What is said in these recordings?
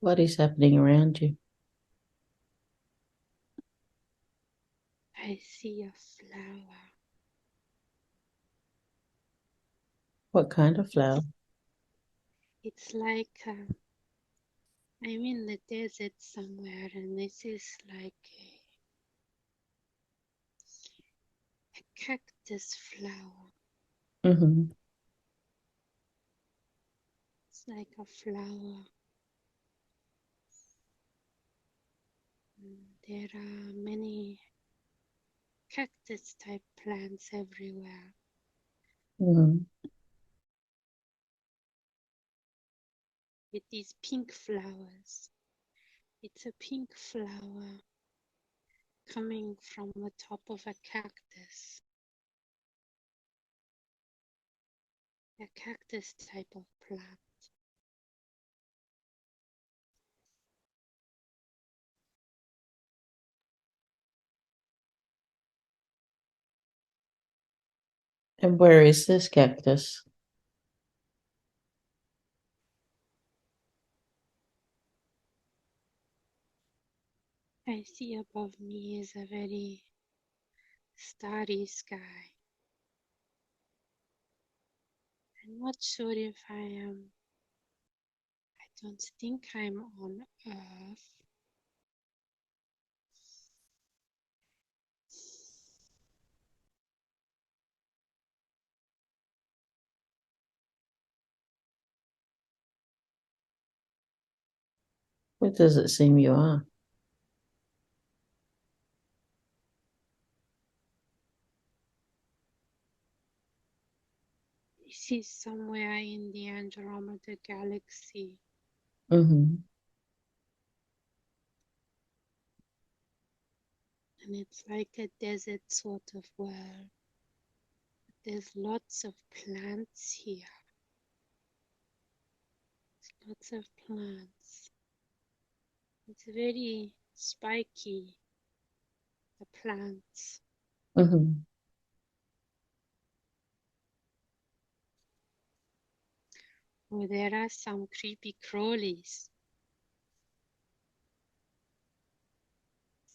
What is happening around you? I see a flower. What kind of flower? It's like I'm in the desert somewhere, and this is like a cactus flower. Mm-hmm. It's like a flower. There are many cactus type plants everywhere Mm-hmm. with these pink flowers. It's a pink flower coming from the top of a cactus. A cactus type of plant. And where is this cactus? I see above me is a very starry sky. I'm not sure if I am. I don't think I'm on Earth. Where does it seem you are? This is somewhere in the Andromeda galaxy. Mm-hmm. And it's like a desert sort of world. There's lots of plants here. Lots of plants. It's very spiky, the plants. Mm-hmm. Oh, there are some creepy crawlies.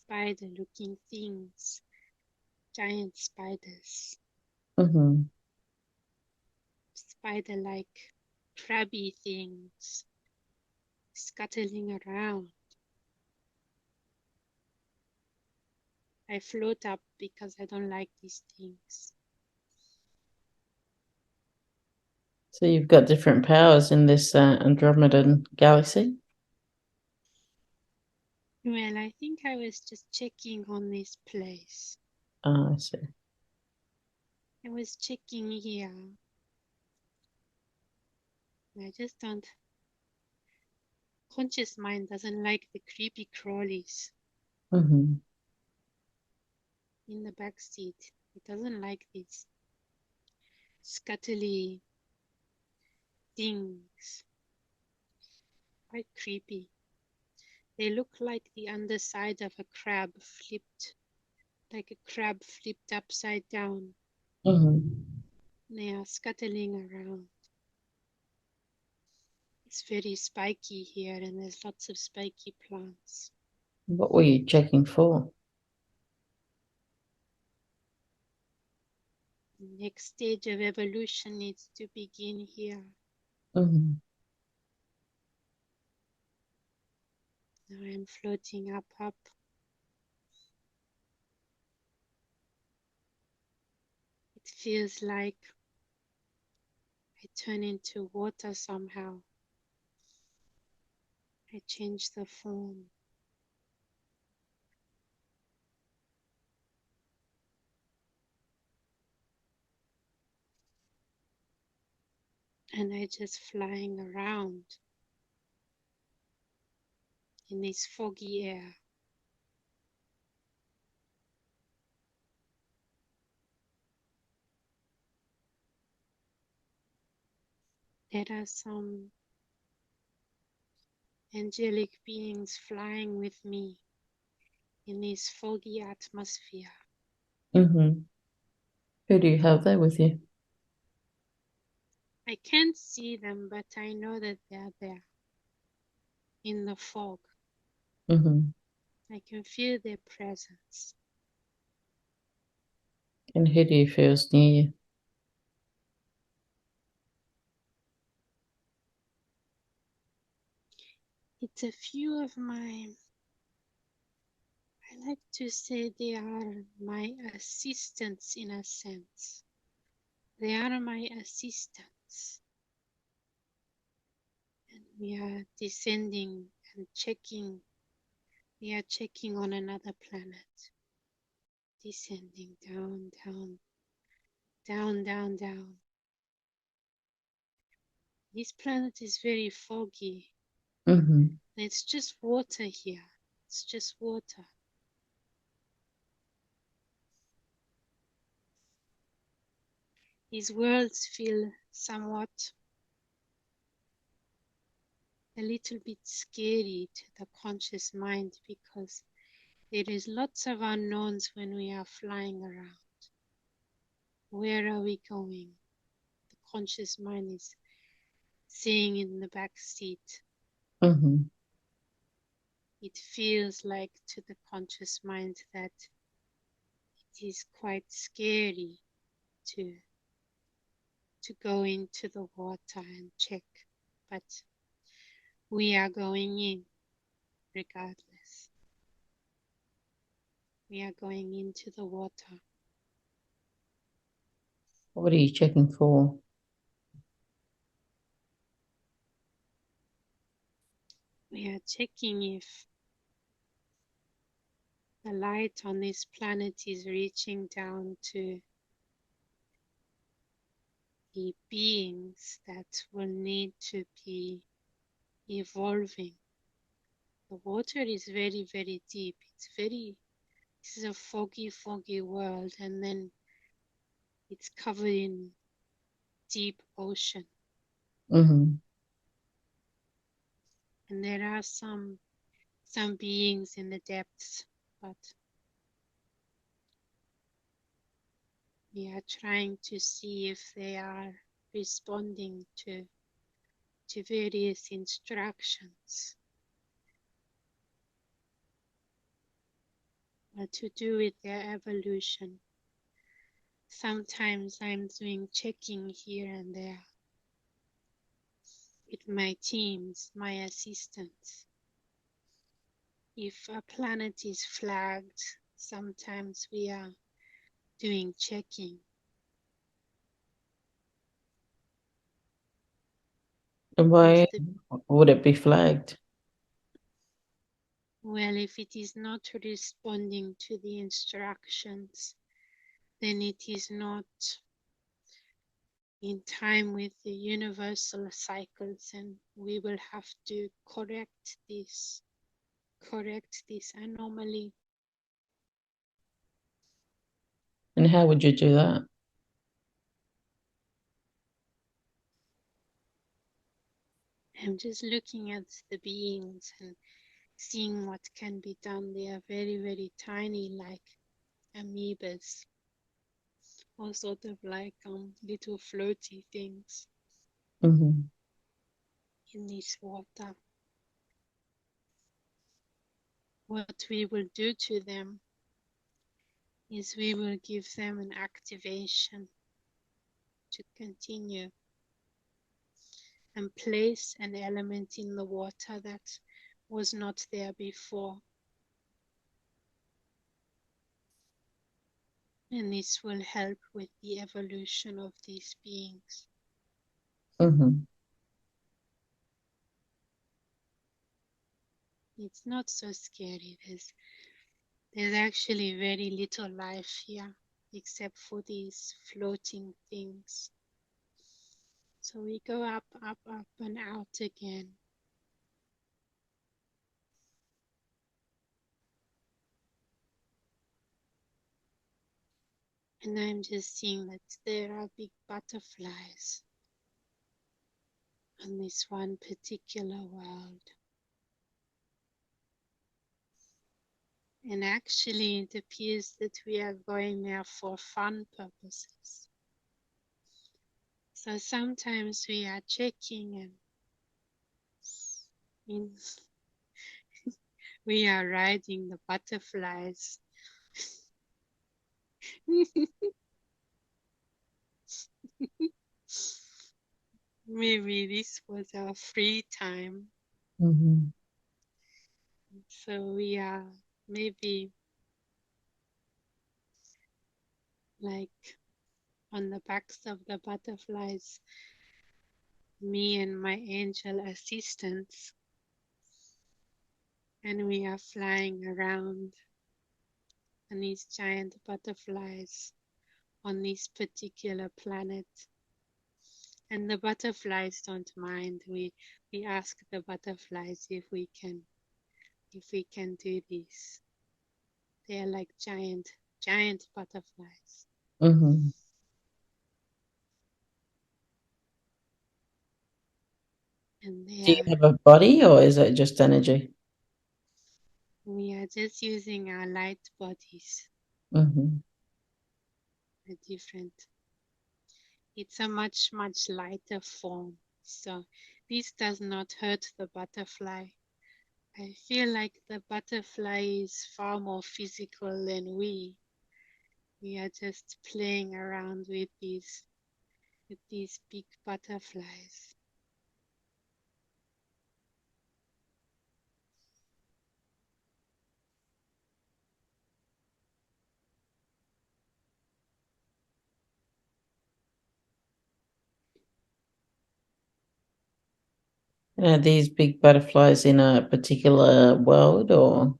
Spider looking things. Giant spiders. Mm-hmm. Spider-like crabby things scuttling around. I float up because I don't like these things. So you've got different powers in this Andromedan galaxy? Well, I think I was just checking on this place. Ah, I see. I was checking here. I just don't. Conscious mind doesn't like the creepy crawlies Mm-hmm. in the back seat. It doesn't like these scuttly things. Quite creepy. They look like the underside of a crab flipped, like a crab flipped upside down. Mm-hmm. They are scuttling around. It's very spiky here, and there's lots of spiky plants. What were you checking for? The next stage of evolution needs to begin here. Mm-hmm. Now I'm floating up, up. It feels like I turn into water somehow. I change the form. And I just flying around in this foggy air. There are some angelic beings flying with me in this foggy atmosphere. Mm-hmm. Who do you have there with you? I can't see them, but I know that they're there. in the fog. Mm-hmm. I can feel their presence. And who do you feel's near you? It's a few of my, I like to say they are my assistants in a sense. They are my assistants. And we are descending and checking. We are checking on another planet. Descending down, down, down, down, down. This planet is very foggy. Mm-hmm. It's just water here. It's just water. These worlds feel somewhat a little bit scary to the conscious mind because there is lots of unknowns when we are flying around. Where are we going? The conscious mind is saying in the back seat. Mm-hmm. It feels like to the conscious mind that it is quite scary to go into the water and check, but we are going in regardless. We are going into the water. What are you checking for? We are checking if the light on this planet is reaching down to the beings that will need to be evolving. The water is very, very deep. This is a foggy, foggy world, and then it's covered in deep ocean. Mm-hmm. And there are some beings in the depths, but we are trying to see if they are responding to various instructions to do with their evolution. Sometimes I'm doing checking here and there with my teams, my assistants. If a planet is flagged, sometimes we are doing checking. And why would it be flagged? Well, if it is not responding to the instructions, then it is not in time with the universal cycles, and we will have to correct this anomaly. And how would you do that? I'm just looking at the beings and seeing what can be done. They are very, very tiny, like amoebas, or sort of like little floaty things Mm-hmm. in this water. What we will do to them is we will give them an activation to continue and place an element in the water that was not there before. And this will help with the evolution of these beings. Mm-hmm. It's not so scary. There's actually very little life here except for these floating things. So we go up, up, up and out again. And I'm just seeing that there are big butterflies on this one particular world. And actually it appears that we are going there for fun purposes. So sometimes we are checking and We are riding the butterflies. Maybe this was our free time. Mm-hmm. So we are maybe like on the backs of the butterflies, me and my angel assistants, and we are flying around on these giant butterflies on this particular planet. And the butterflies don't mind. We ask the butterflies if we can do this. They are like giant butterflies. Mm-hmm. And Do you have a body or is it just energy? we are just using our light bodies. Mm-hmm. A different, it's a much lighter form. So this does not hurt the butterfly. I feel like the butterfly is far more physical than we. We are just playing around with these big butterflies. Are these big butterflies in a particular world or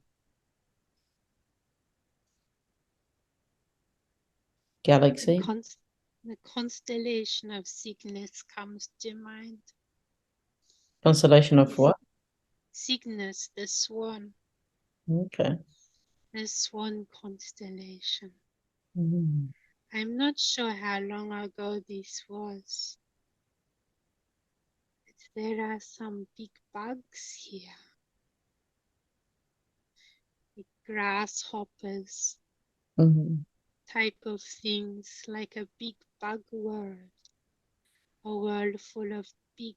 The, galaxy? const- the constellation of Cygnus comes to mind. Constellation of This what? Cygnus, Okay. the swan constellation. Mm-hmm. I'm not sure how long ago this was, but there are some big bugs here, big grasshoppers Mm-hmm. type of things, like a big bug world, a world full of big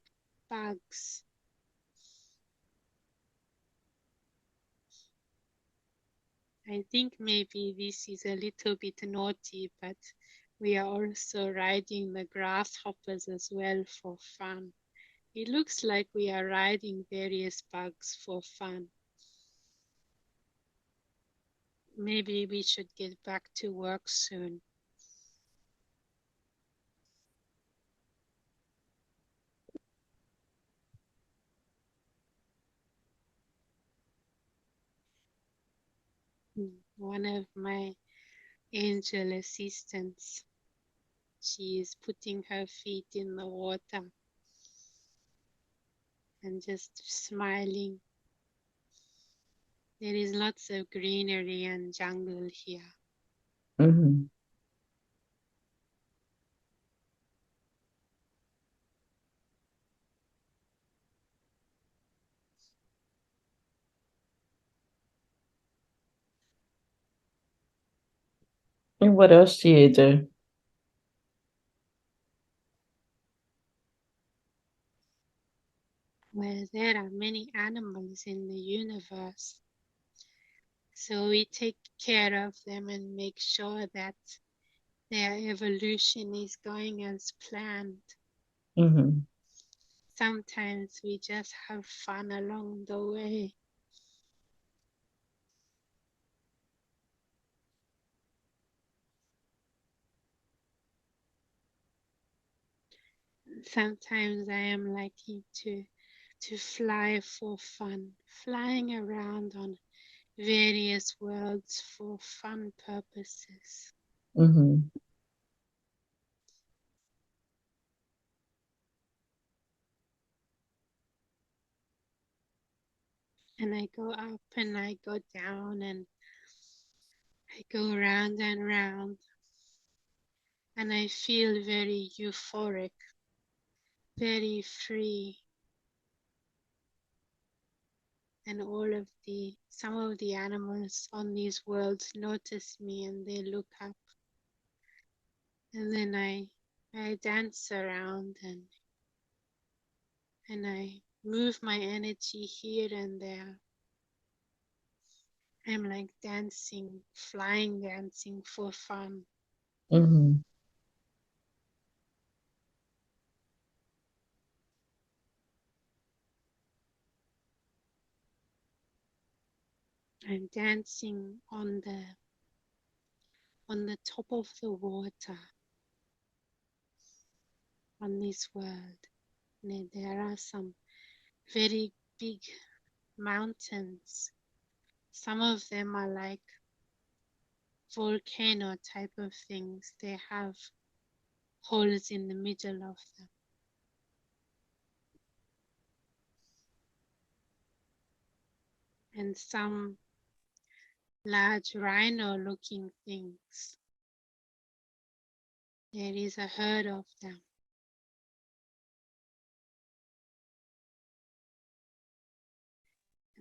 bugs. I think maybe this is a little bit naughty, but we are also riding the grasshoppers as well for fun. It looks like we are riding various bugs for fun. Maybe we should get back to work soon. One of my angel assistants, she is putting her feet in the water and just smiling. There is lots of greenery and jungle here. Mm-hmm. And what else do you do? Well, there are many animals in the universe, so we take care of them and make sure that their evolution is going as planned. Mm-hmm. Sometimes we just have fun along the way. Sometimes I am lucky to fly for fun, flying around on various worlds for fun purposes. Mm-hmm. And I go up and I go down and I go round and round, and I feel very euphoric, very free. And some of the animals on these worlds notice me and they look up. And then I dance around and I move my energy here and there. I'm like dancing, flying dancing for fun. Mm-hmm. I'm dancing on the top of the water on this world. And there are some very big mountains. Some of them are like volcano type of things. They have holes in the middle of them. And some large rhino looking things. There is a herd of them.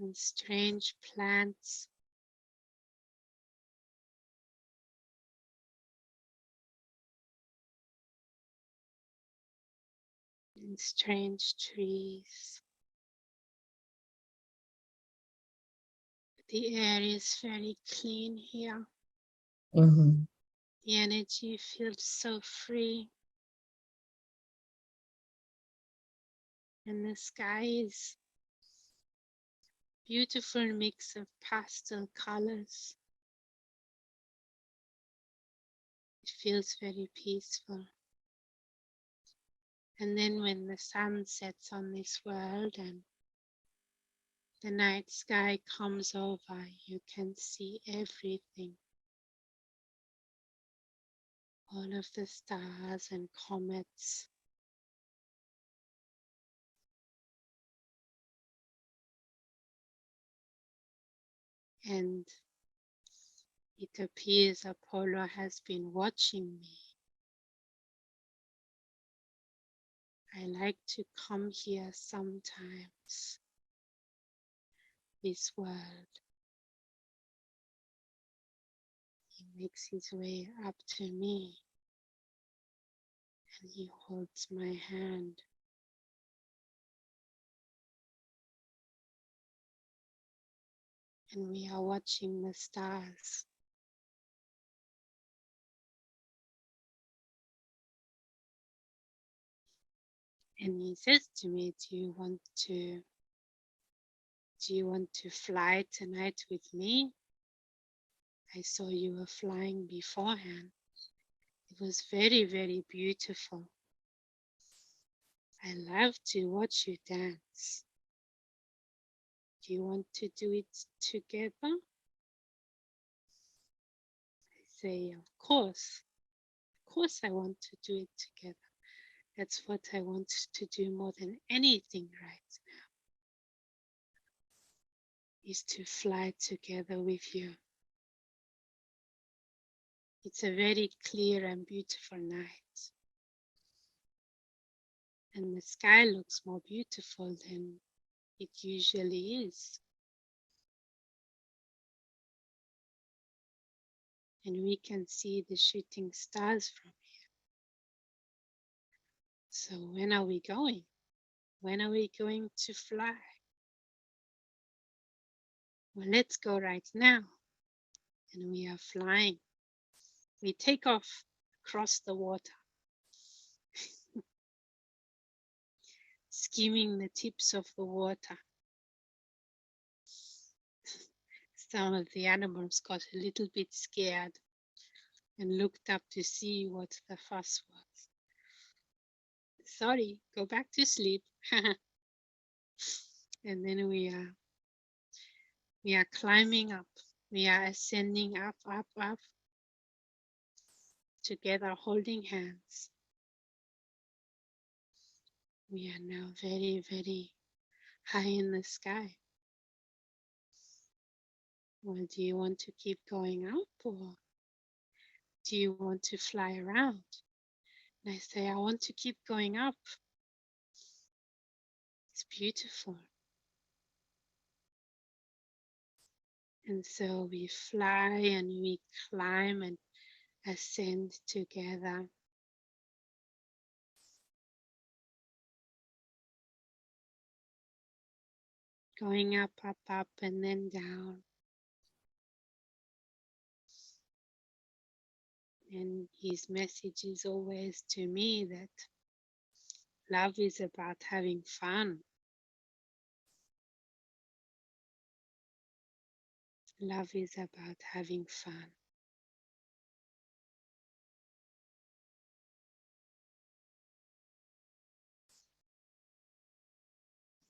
And strange plants. And strange trees. The air is very clean here. Mm-hmm. The energy feels so free. And the sky is beautiful mix of pastel colors. It feels very peaceful. And then when the sun sets on this world and the night sky comes over, you can see everything. All of the stars and comets. And it appears Apollo has been watching me. I like to come here sometimes, this world. He makes his way up to me and he holds my hand. And we are watching the stars. And he says to me, do you want to fly tonight with me? I saw you were flying beforehand. It was very, very beautiful. I love to watch you dance. Do you want to do it together? I say, of course. Of course I want to do it together. That's what I want to do more than anything right now, is to fly together with you. It's a very clear and beautiful night. And the sky looks more beautiful than it usually is. And we can see the shooting stars from here. So when are we going? When are we going to fly? Well, let's go right now. And we are flying. We take off across the water, skimming the tips of the water. Some of the animals got a little bit scared and looked up to see what the fuss was. Sorry, go back to sleep. And then we are climbing up. We are ascending up, up, up, together holding hands. We are now very, very high in the sky. Well, do you want to keep going up or do you want to fly around? And I say, I want to keep going up. It's beautiful. And so we fly and we climb and ascend together. Going up, up, up, and then down. And his message is always to me that love is about having fun. Love is about having fun.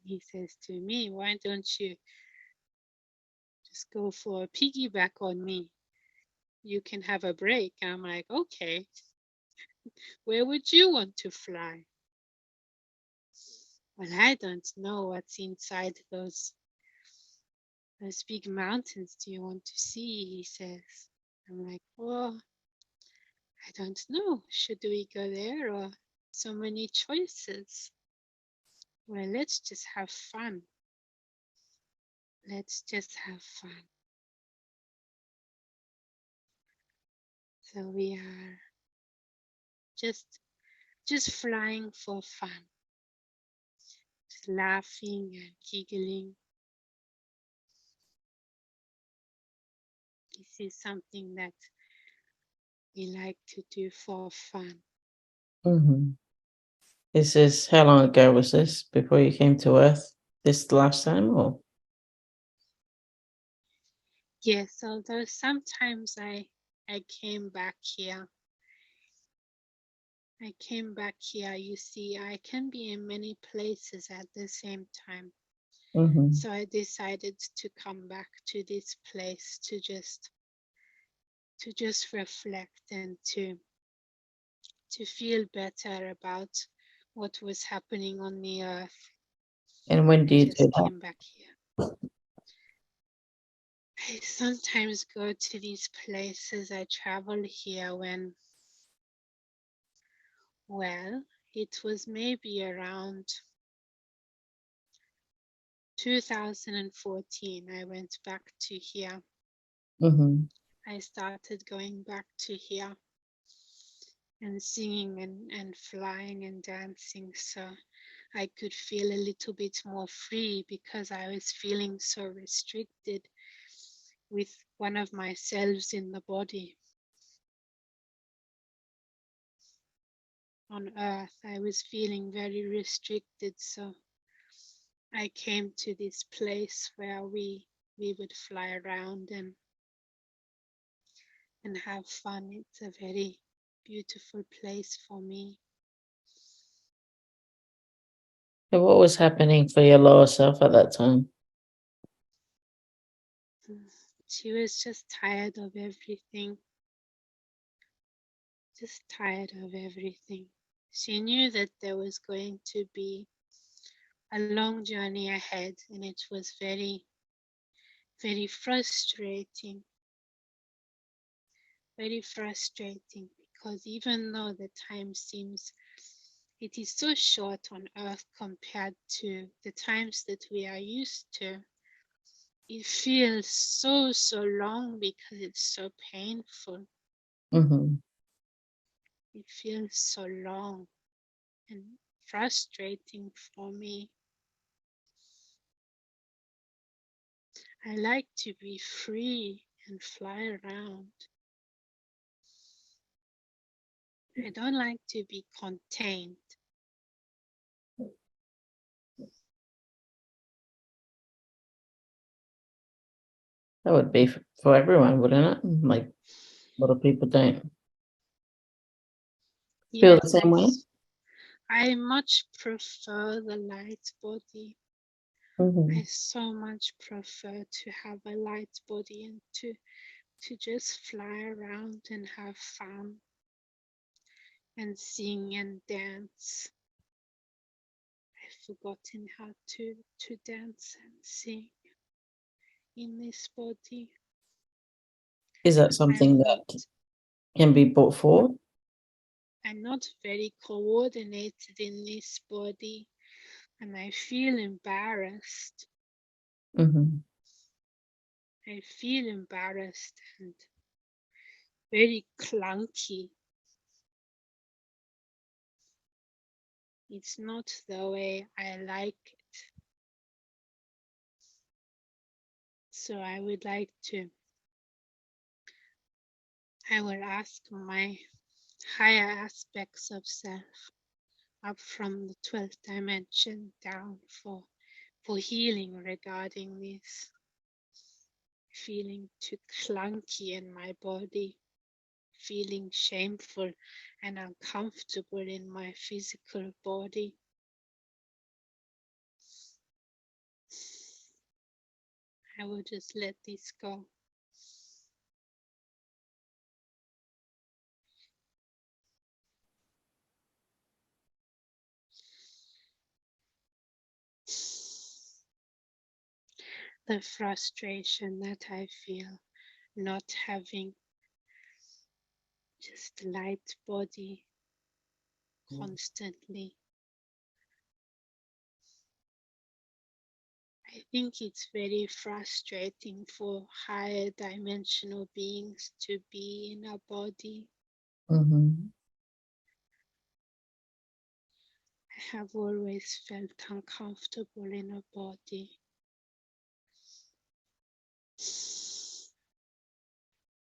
He says to me, why don't you just go for a piggyback on me? You can have a break. And I'm like, okay, where would you want to fly? Well, I don't know what's inside those big mountains do you want to see, he says. I'm like, well, I don't know. Should we go there or so many choices? Well, let's just have fun. Let's just have fun. So we are just flying for fun, just laughing and giggling. This is something that we like to do for fun. Mm-hmm. Is this, how long ago was this before you came to Earth? This the last time, or? Yes, although sometimes I came back here. You see, I can be in many places at the same time. Mm-hmm. So I decided to come back to this place to just reflect and to feel better about what was happening on the earth. And when do I you do just that? came back here. I sometimes go to these places. I travel here when, well, it was maybe around 2014 I went back to here. Mm-hmm. I started going back to here and singing and flying and dancing, so I could feel a little bit more free, because I was feeling so restricted with one of my selves in the body. On earth I was feeling very restricted, so I came to this place where we would fly around and have fun. It's a very beautiful place for me. So what was happening for your lower self at that time? She was just tired of everything. Just tired of everything. She knew that there was going to be a long journey ahead, and it was very, very frustrating. Very frustrating, because even though the time seems, it is so short on earth compared to the times that we are used to, it feels so long because it's so painful. Mm-hmm. It feels so long and frustrating for me. I like to be free and fly around. I don't like to be contained. That would be for everyone, wouldn't it? Like, a lot of people don't feel the Yes, same way. I much prefer the light body. Mm-hmm. I so much prefer to have a light body and to just fly around and have fun and sing and dance. I've forgotten how to dance and sing in this body. Is that I'm something not that can be brought forward? I'm not very coordinated in this body, and I feel embarrassed. Mm-hmm. I feel embarrassed and very clunky. It's not the way I like it. So I would like to I will ask my higher aspects of self up from the 12th dimension down for healing regarding this feeling too clunky in my body, feeling shameful and uncomfortable in my physical body. I will just let this go. The frustration that I feel not having just light body constantly. I think it's very frustrating for higher dimensional beings to be in a body. Mm-hmm. I have always felt uncomfortable in a body.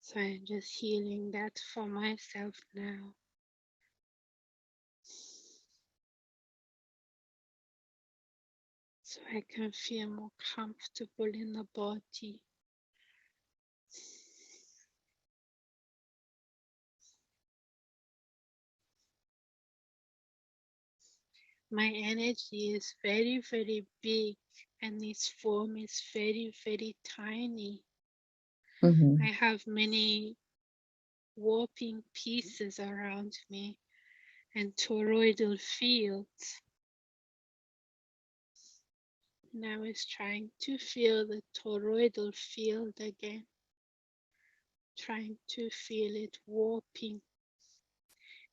So I'm just healing that for myself now. So I can feel more comfortable in the body. My energy is very, very big, and this form is very, very tiny. Mm-hmm. I have many warping pieces around me and toroidal fields. And I was trying to feel the toroidal field again, trying to feel it warping.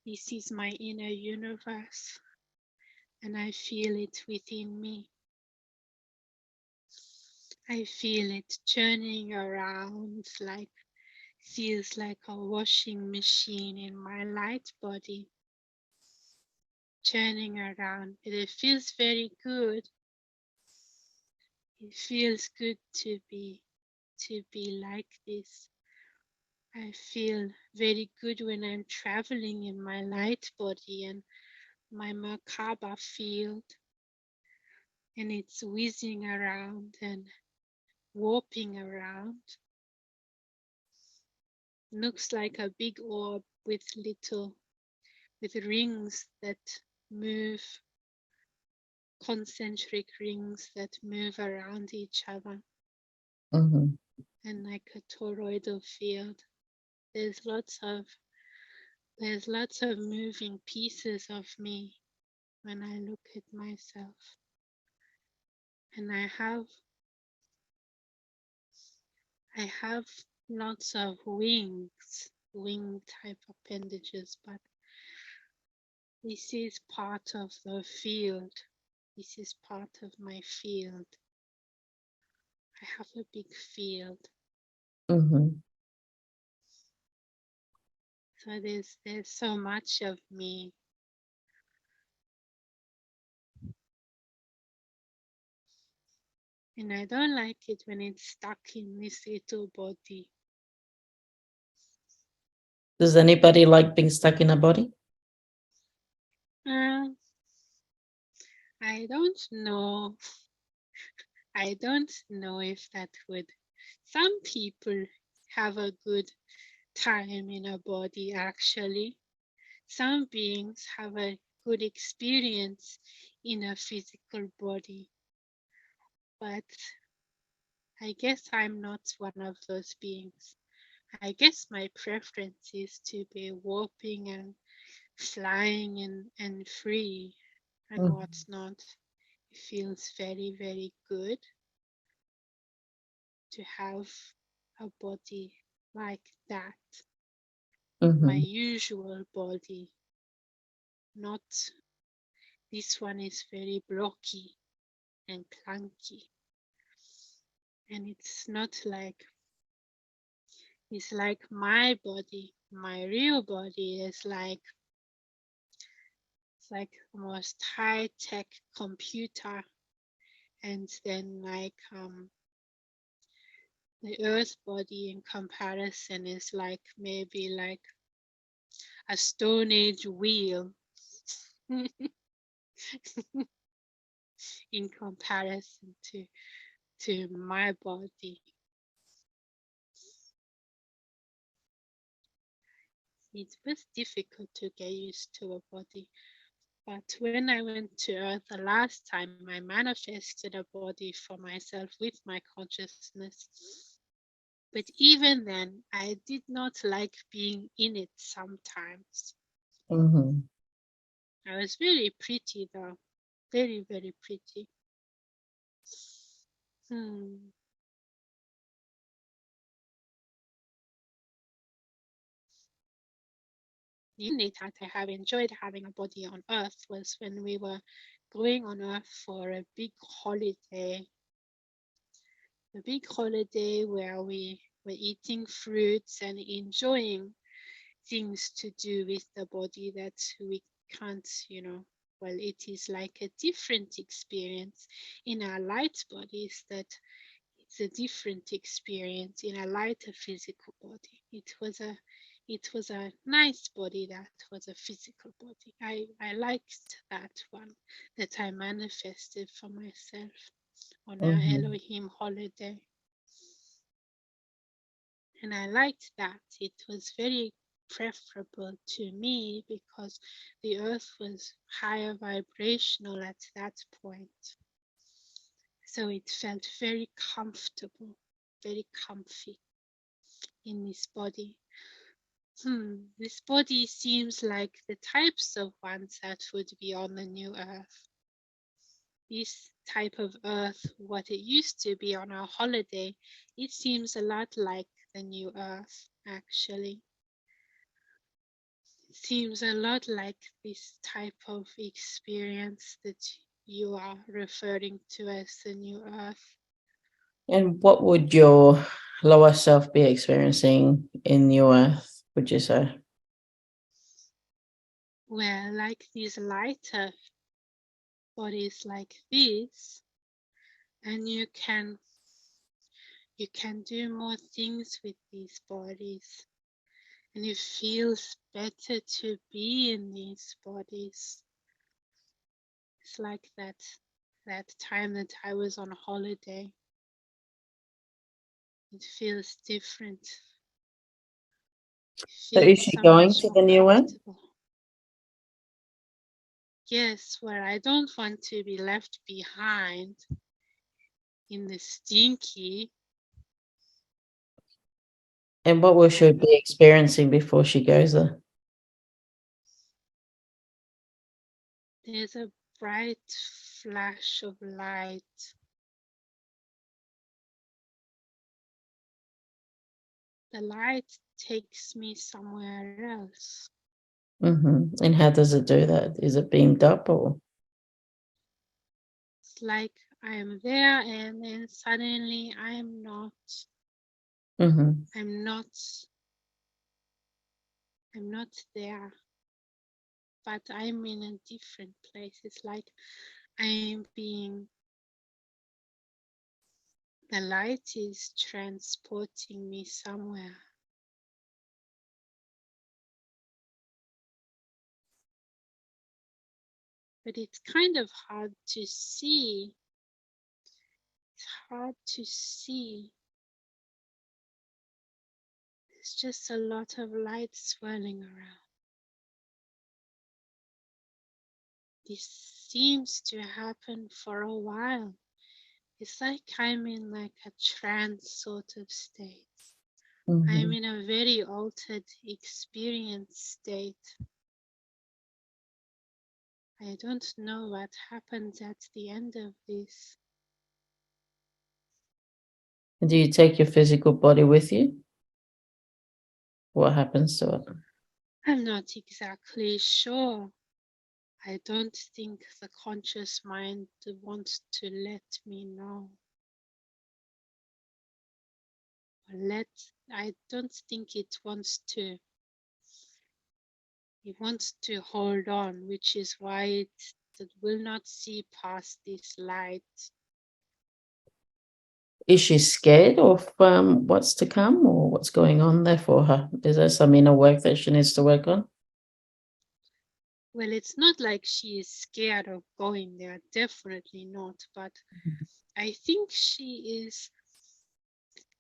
This is my inner universe, and I feel it within me. I feel it turning around, like feels like a washing machine in my light body, turning around. But it feels very good. It feels good to be like this. I feel very good when I'm traveling in my light body and my Merkaba field, and it's whizzing around and warping around. Looks like a big orb with rings that move, concentric rings that move around each other, Mm-hmm. and like a toroidal field. There's lots of moving pieces of me when I look at myself. And I have lots of wing type appendages, but this is part of the field. This is part of my field. I have a big field. Mm-hmm. So there's so much of me. And I don't like it when it's stuck in this little body. Does anybody like being stuck in a body? I don't know. I don't know if that would. Some people have a good time in a body, actually. Some beings have a good experience in a physical body. But I guess I'm not one of those beings. I guess my preference is to be warping and flying and free and Mm-hmm. what's not. It feels very, very good to have a body like that. My usual body, not this one is very blocky and clunky. And it's not like, it's like my body, my real body is like, it's like the most high-tech computer, and then like the earth body in comparison is like maybe like a Stone Age wheel in comparison to my body. It was difficult to get used to a body. But when I went to Earth the last time, I manifested a body for myself with my consciousness. But even then, I did not like being in it sometimes. Mm-hmm. I was very pretty though, very, very pretty. The only time I have enjoyed having a body on Earth was when we were going on Earth for a big holiday. A big holiday where we were eating fruits and enjoying things to do with the body that we can't, well, it is like a different experience in our light bodies, that it's a different experience in a lighter physical body. It was a nice body that was a physical body. I liked that one that I manifested for myself on our Mm-hmm. Elohim holiday. And I liked that. It was very preferable to me because the earth was higher vibrational at that point. So it felt very comfortable, very comfy in this body. This body seems like the types of ones that would be on the new earth. This type of earth, what it used to be on our holiday, it seems a lot like the new earth, actually. It seems a lot like this type of experience that you are referring to as the new earth. And what would your lower self be experiencing in your earth, would you say? Well, like these lighter bodies like this, and you can do more things with these bodies, and it feels better to be in these bodies. It's like that time that I was on holiday. It feels different. It So is feels she so going much to more the new one? comfortable. Yes, where I don't want to be left behind in the stinky. And what will she be experiencing before she goes there? There's a bright flash of light. The light takes me somewhere else. Mm-hmm. And how does it do that? Is it beamed up or? It's like I am there and then suddenly I am not. Mm-hmm. I'm not there, but I'm in a different place. It's like I'm being, the light is transporting me somewhere. But it's kind of hard to see. It's hard to see. There's just a lot of light swirling around. This seems to happen for a while. It's like I'm in like a trance sort of state. Mm-hmm. I'm in a very altered experience state. I don't know what happens at the end of this. And do you take your physical body with you? What happens to it? I'm not exactly sure. I don't think the conscious mind wants to let me know. I don't think it wants to. It wants to hold on, which is why it will not see past this light. Is she scared of what's to come or what's going on there for her? Is there some inner work that she needs to work on? Well, it's not like she is scared of going there, definitely not. But I think she is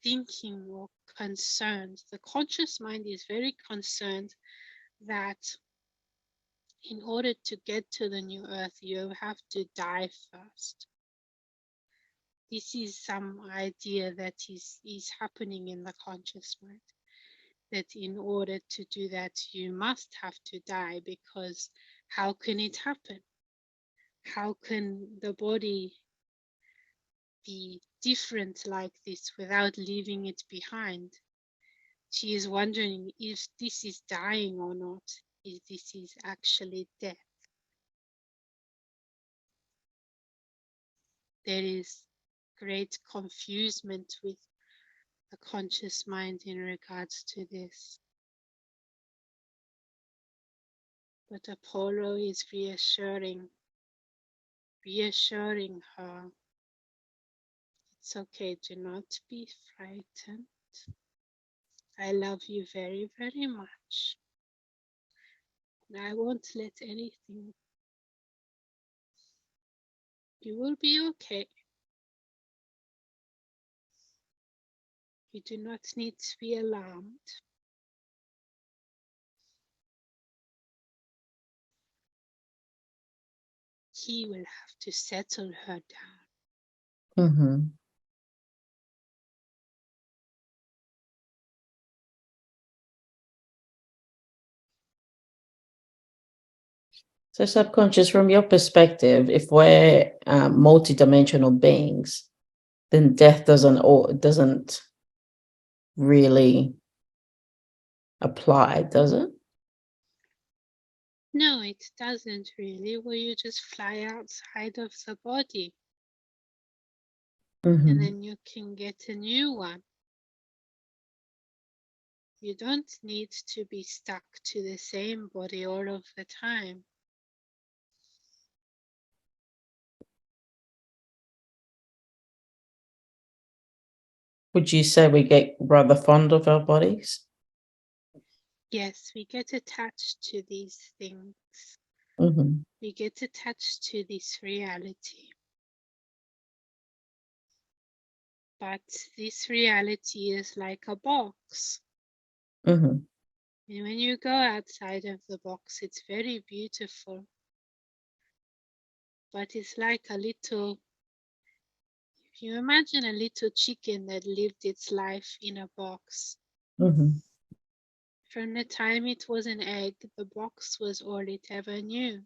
thinking or concerned. The conscious mind is very concerned that in order to get to the new earth, you have to die first. This is some idea that is happening in the conscious mind. That in order to do that, you must have to die, because how can it happen? How can the body be different like this without leaving it behind? She is wondering if this is dying or not, if this is actually death. There is great confusement with the conscious mind in regards to this. But Apollo is reassuring her. It's okay, do not be frightened. I love you very, very much. And I won't let anything. You will be okay. You do not need to be alarmed. He will have to settle her down. Mm-hmm. So subconscious, from your perspective, if we're multidimensional beings, then death doesn't really apply, does it? No, it doesn't really. Well, you just fly outside of the body. Mm-hmm. And then you can get a new one. You don't need to be stuck to the same body all of the time. Would you say we get rather fond of our bodies? Yes, we get attached to these things. Mm-hmm. We get attached to this reality. But this reality is like a box. Mm-hmm. And when you go outside of the box, it's very beautiful. But it's like a little, if you imagine a little chicken that lived its life in a box. Mm-hmm. From the time it was an egg, the box was all it ever knew.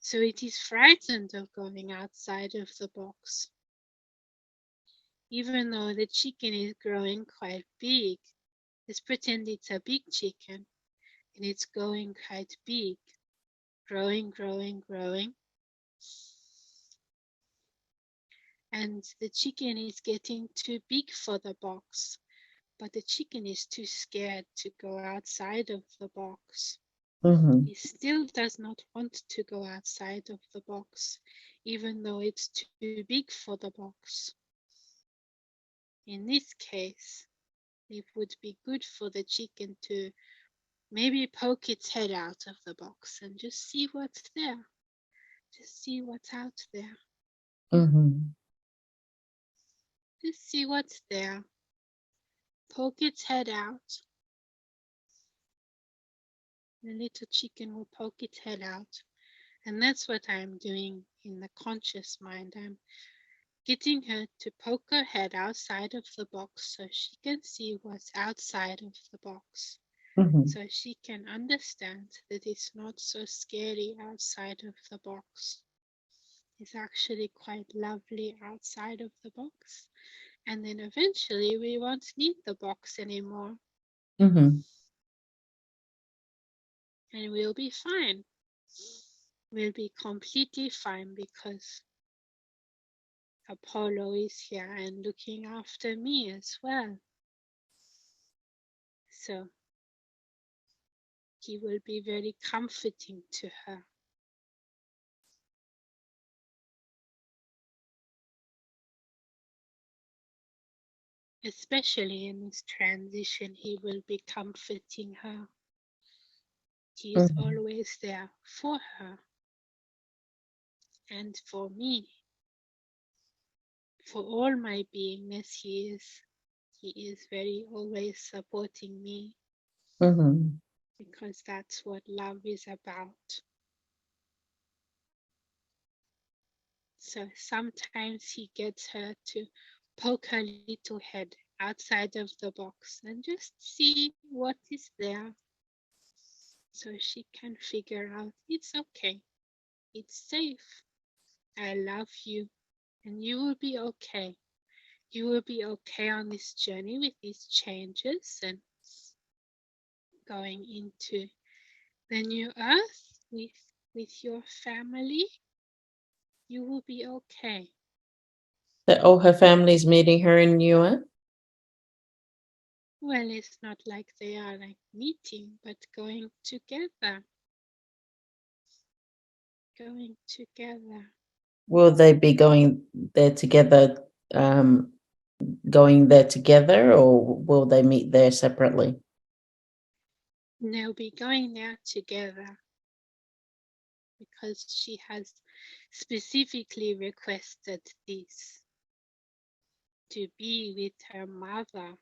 So it is frightened of going outside of the box. Even though the chicken is growing quite big, let's pretend it's a big chicken and it's going quite big, growing, growing, growing. And the chicken is getting too big for the box, but the chicken is too scared to go outside of the box. Mm-hmm. He still does not want to go outside of the box, even though it's too big for the box. In this case, it would be good for the chicken to maybe poke its head out of the box and just see what's there. Just see what's out there. Mm-hmm. Just see what's there. Poke its head out. The little chicken will poke its head out. And that's what I'm doing in the conscious mind. I'm getting her to poke her head outside of the box so she can see what's outside of the box. Mm-hmm. So she can understand that it's not so scary outside of the box. It's actually quite lovely outside of the box. And then eventually we won't need the box anymore. Mm-hmm. And we'll be fine. We'll be completely fine because Apollo is here and looking after me as well. So he will be very comforting to her. especially in this transition, he will be comforting her. He is always there for her and for me. For all my beingness, he is very always supporting me, because that's what love is about. So sometimes he gets her to poke her little head outside of the box and just see what is there, so she can figure out it's okay, it's safe, I love you, and you will be okay. You will be okay on this journey with these changes and going into the new earth with your family. You will be okay. That all her family's meeting her in New York? Well, it's not like they are like meeting, but going together. Going together. Will they be going there together, or will they meet there separately? They'll be going there together because she has specifically requested this, to be with her mother.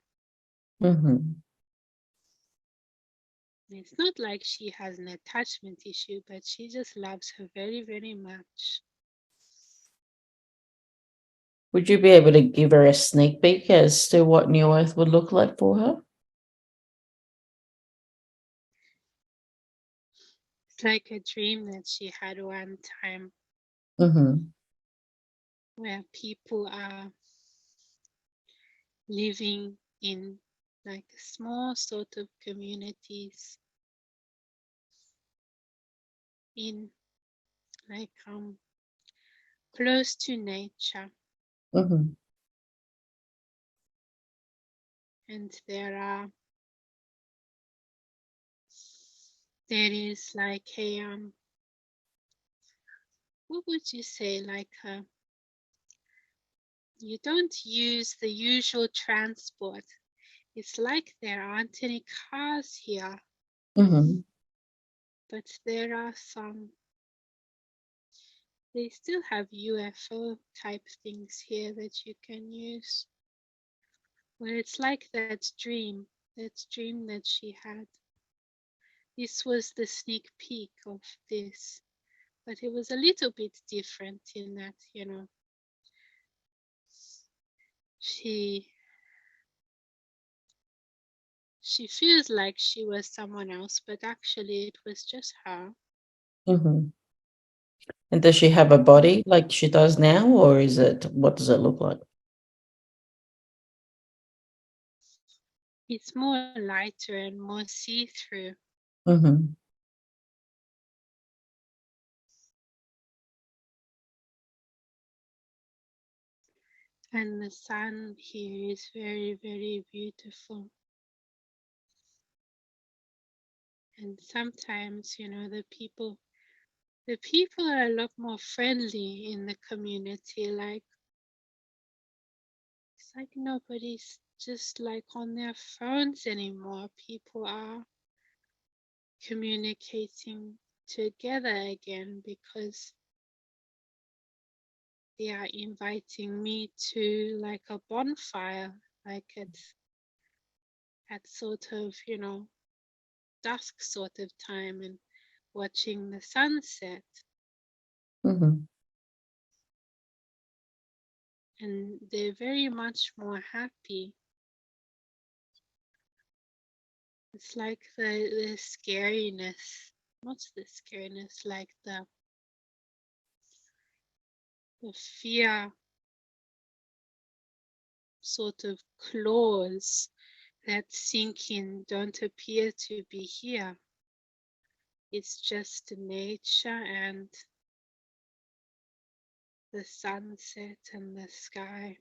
It's not like she has an attachment issue, but she just loves her very, very much. Would you be able to give her a sneak peek as to what New Earth would look like for her? It's like a dream that she had one time, where people are living in like small sort of communities in like close to nature, and there is like a what would you say, like you don't use the usual transport. It's like there aren't any cars here, but there are some. They still have UFO type things here that you can use. Well, it's like that dream that she had. This was the sneak peek of this, but it was a little bit different in that, she feels like she was someone else, but actually it was just her. And does she have a body like she does now, or what does it look like? It's more lighter and more see-through. And the sun here is very, very beautiful. And sometimes, the people are a lot more friendly in the community. Like, it's like nobody's just like on their phones anymore. People are communicating together again because they are inviting me to like a bonfire, like at sort of, dusk sort of time, and watching the sunset. And they're very much more happy. It's like the scariness. What's the scariness? Like the fear sort of claws that sink in don't appear to be here. It's just nature and the sunset and the sky.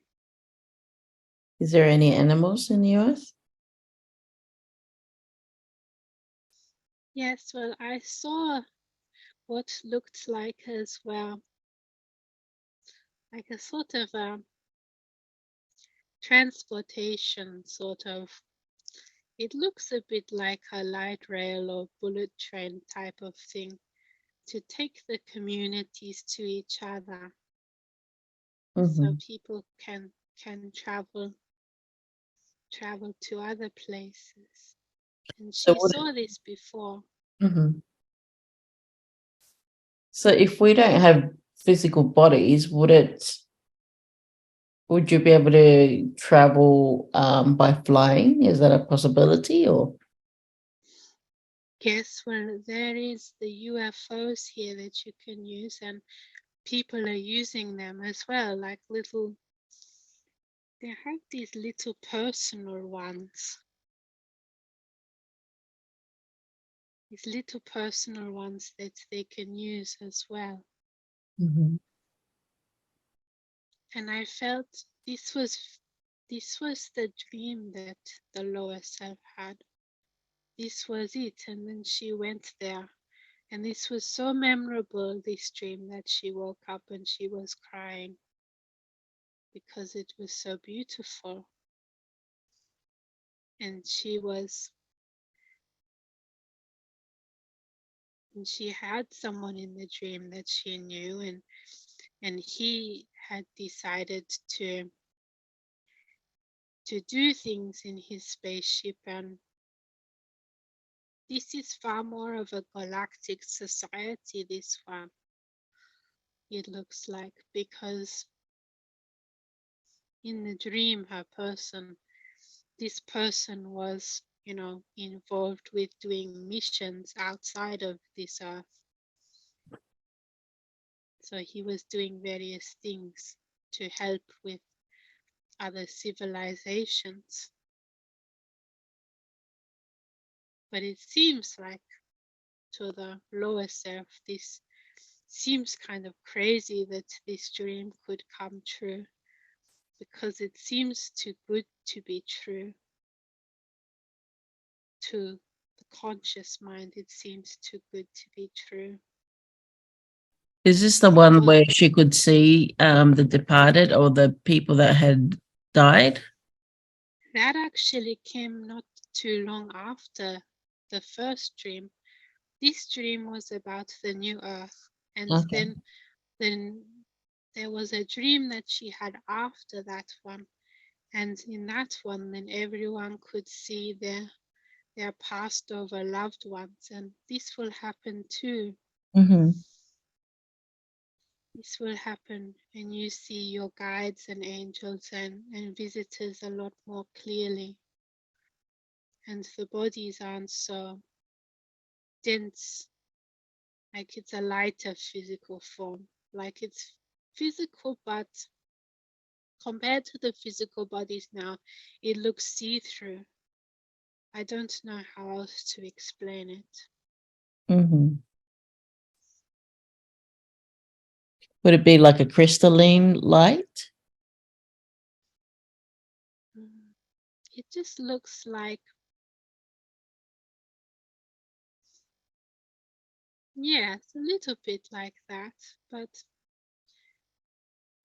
Is there any animals in the earth? Yes, well, I saw what looked like as well, like a sort of a transportation sort of. It looks a bit like a light rail or bullet train type of thing to take the communities to each other, so people can travel to other places. And So she saw this before. So if we don't have physical bodies, would you be able to travel by flying? Is that a possibility, or? Yes, well, there is the UFOs here that you can use, and people are using them as well, like little, they have these little personal ones. These little personal ones that they can use as well. And I felt this was the dream that the lower self had. This was it. And then she went there. And this was so memorable, this dream, that she woke up and she was crying because it was so beautiful. And she had someone in the dream that she knew, and he had decided to do things in his spaceship. And this is far more of a galactic society, this one, it looks like, because in the dream this person was, involved with doing missions outside of this earth. So he was doing various things to help with other civilizations. But it seems like, to the lower self, this seems kind of crazy that this dream could come true, because it seems too good to be true. To the conscious mind, it seems too good to be true. Is this the one where she could see the departed or the people that had died? That actually came not too long after the first dream. This dream was about the new earth, and then there was a dream that she had after that one, and in that one then everyone could see their passed over loved ones, and this will happen too. This will happen, and you see your guides and angels and visitors a lot more clearly, and the bodies aren't so dense, like it's a lighter physical form, like it's physical, but compared to the physical bodies now, it looks see-through. I don't know how else to explain it. Would it be like a crystalline light? It just looks like, yeah, it's a little bit like that, but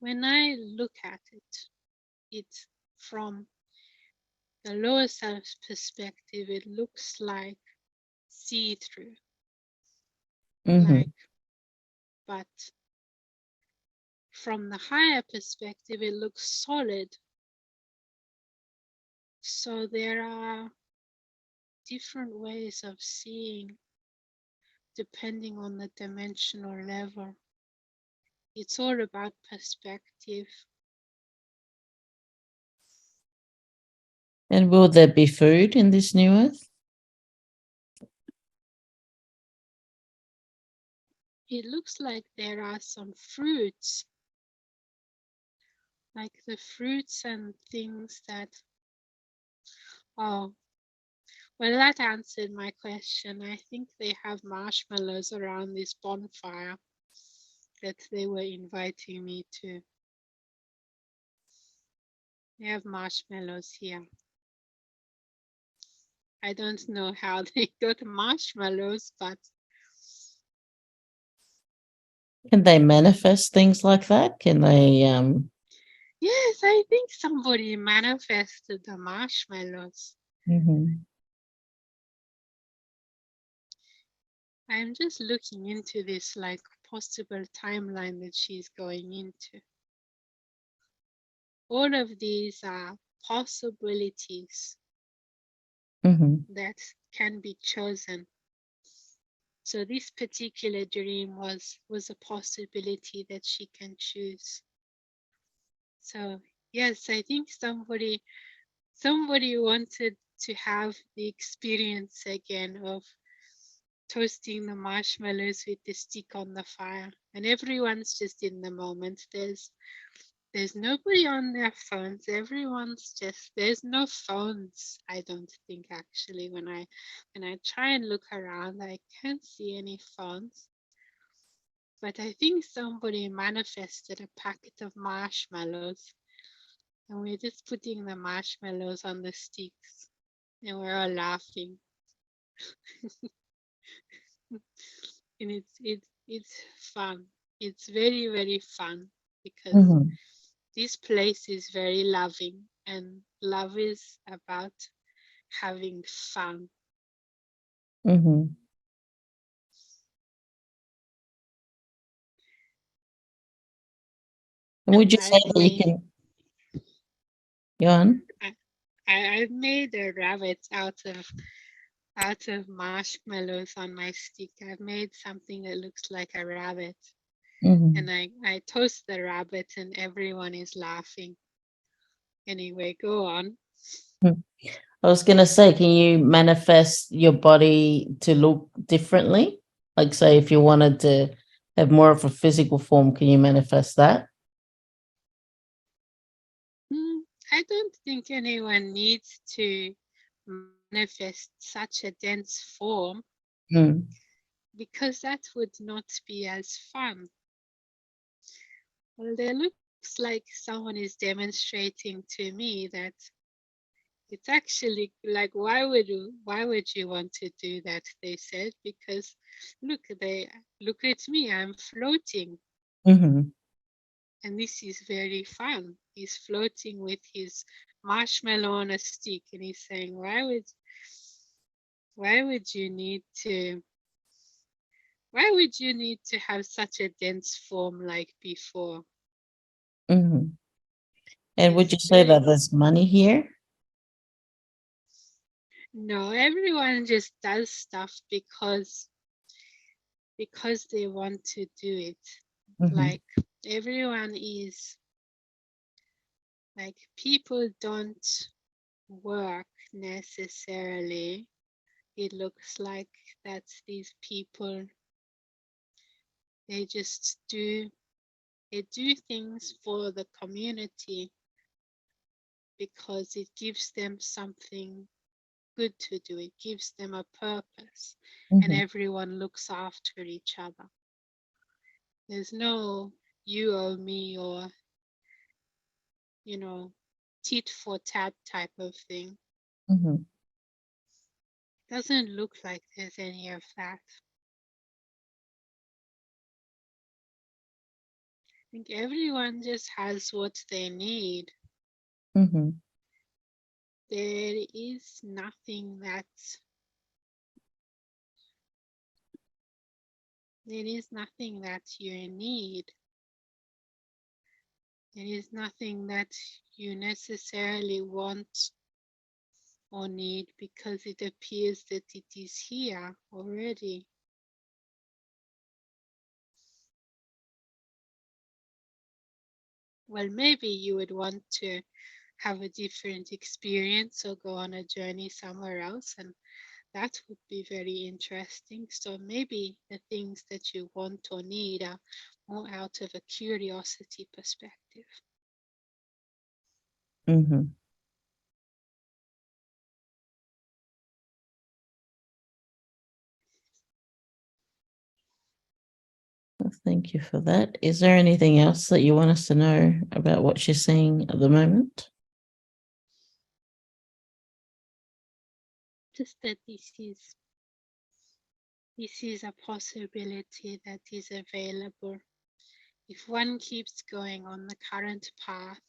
when I look at it from the lower self's perspective, it looks like see-through, like, but from the higher perspective, it looks solid. So there are different ways of seeing depending on the dimensional level. It's all about perspective. And will there be food in this new earth? It looks like there are some fruits, like the fruits and things that, oh, well, that answered my question. I think they have marshmallows around this bonfire that they were inviting me to. They have marshmallows here. I don't know how they got marshmallows, but Can they manifest things like that? Can they Yes, I think somebody manifested the marshmallows. I'm just looking into this like possible timeline that she's going into. All of these are possibilities that can be chosen. So this particular dream was a possibility that she can choose. So yes, I think somebody wanted to have the experience again of toasting the marshmallows with the stick on the fire, and everyone's just in the moment. There's nobody on their phones. Everyone's just, there's no phones. I don't think actually when I try and look around, I can't see any phones. But I think somebody manifested a packet of marshmallows, and we're just putting the marshmallows on the sticks, and we're all laughing. And it's fun. It's very, very fun because this place is very loving, and love is about having fun. And would you say that you can go on? I've made a rabbit out of marshmallows on my stick. I've made something that looks like a rabbit. And I toast the rabbit and everyone is laughing. Anyway, go on. I was going to say, can you manifest your body to look differently? Like, say, if you wanted to have more of a physical form, can you manifest that? I don't think anyone needs to manifest such a dense form because that would not be as fun. Well, there looks like someone is demonstrating to me that it's actually like, why would you want to do that? They said, because look at me, I'm floating. And this is very fun. He's floating with his marshmallow on a stick, and he's saying, why would you need to have such a dense form like before? And would you It's say very, that there's money here? no, everyone just does stuff because they want to do it. Like everyone is like, people don't work necessarily. It looks like that these people, they just do things for the community because it gives them something good to do. It gives them a purpose, and everyone looks after each other. There's no you or me, or tit for tat type of thing. Doesn't look like there's any of that. I think everyone just has what they need. There is nothing that you need. There is nothing that you necessarily want or need, because it appears that it is here already. Well, maybe you would want to have a different experience or go on a journey somewhere else, and that would be very interesting. So maybe the things that you want or need are more out of a curiosity perspective. Well, thank you for that. Is there anything else that you want us to know about what she's saying at the moment? Just that this is a possibility that is available if one keeps going on the current path.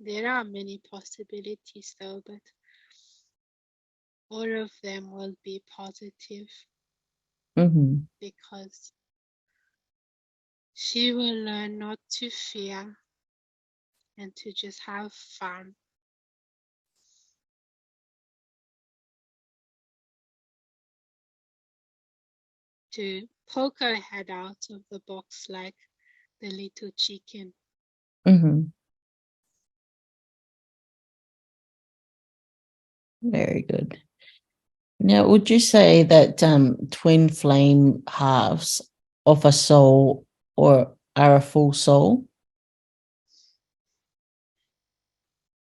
There are many possibilities though, but all of them will be positive because she will learn not to fear and to just have fun. To poke her head out of the box like the little chicken. Very good. Now, would you say that twin flame halves of a soul or are a full soul?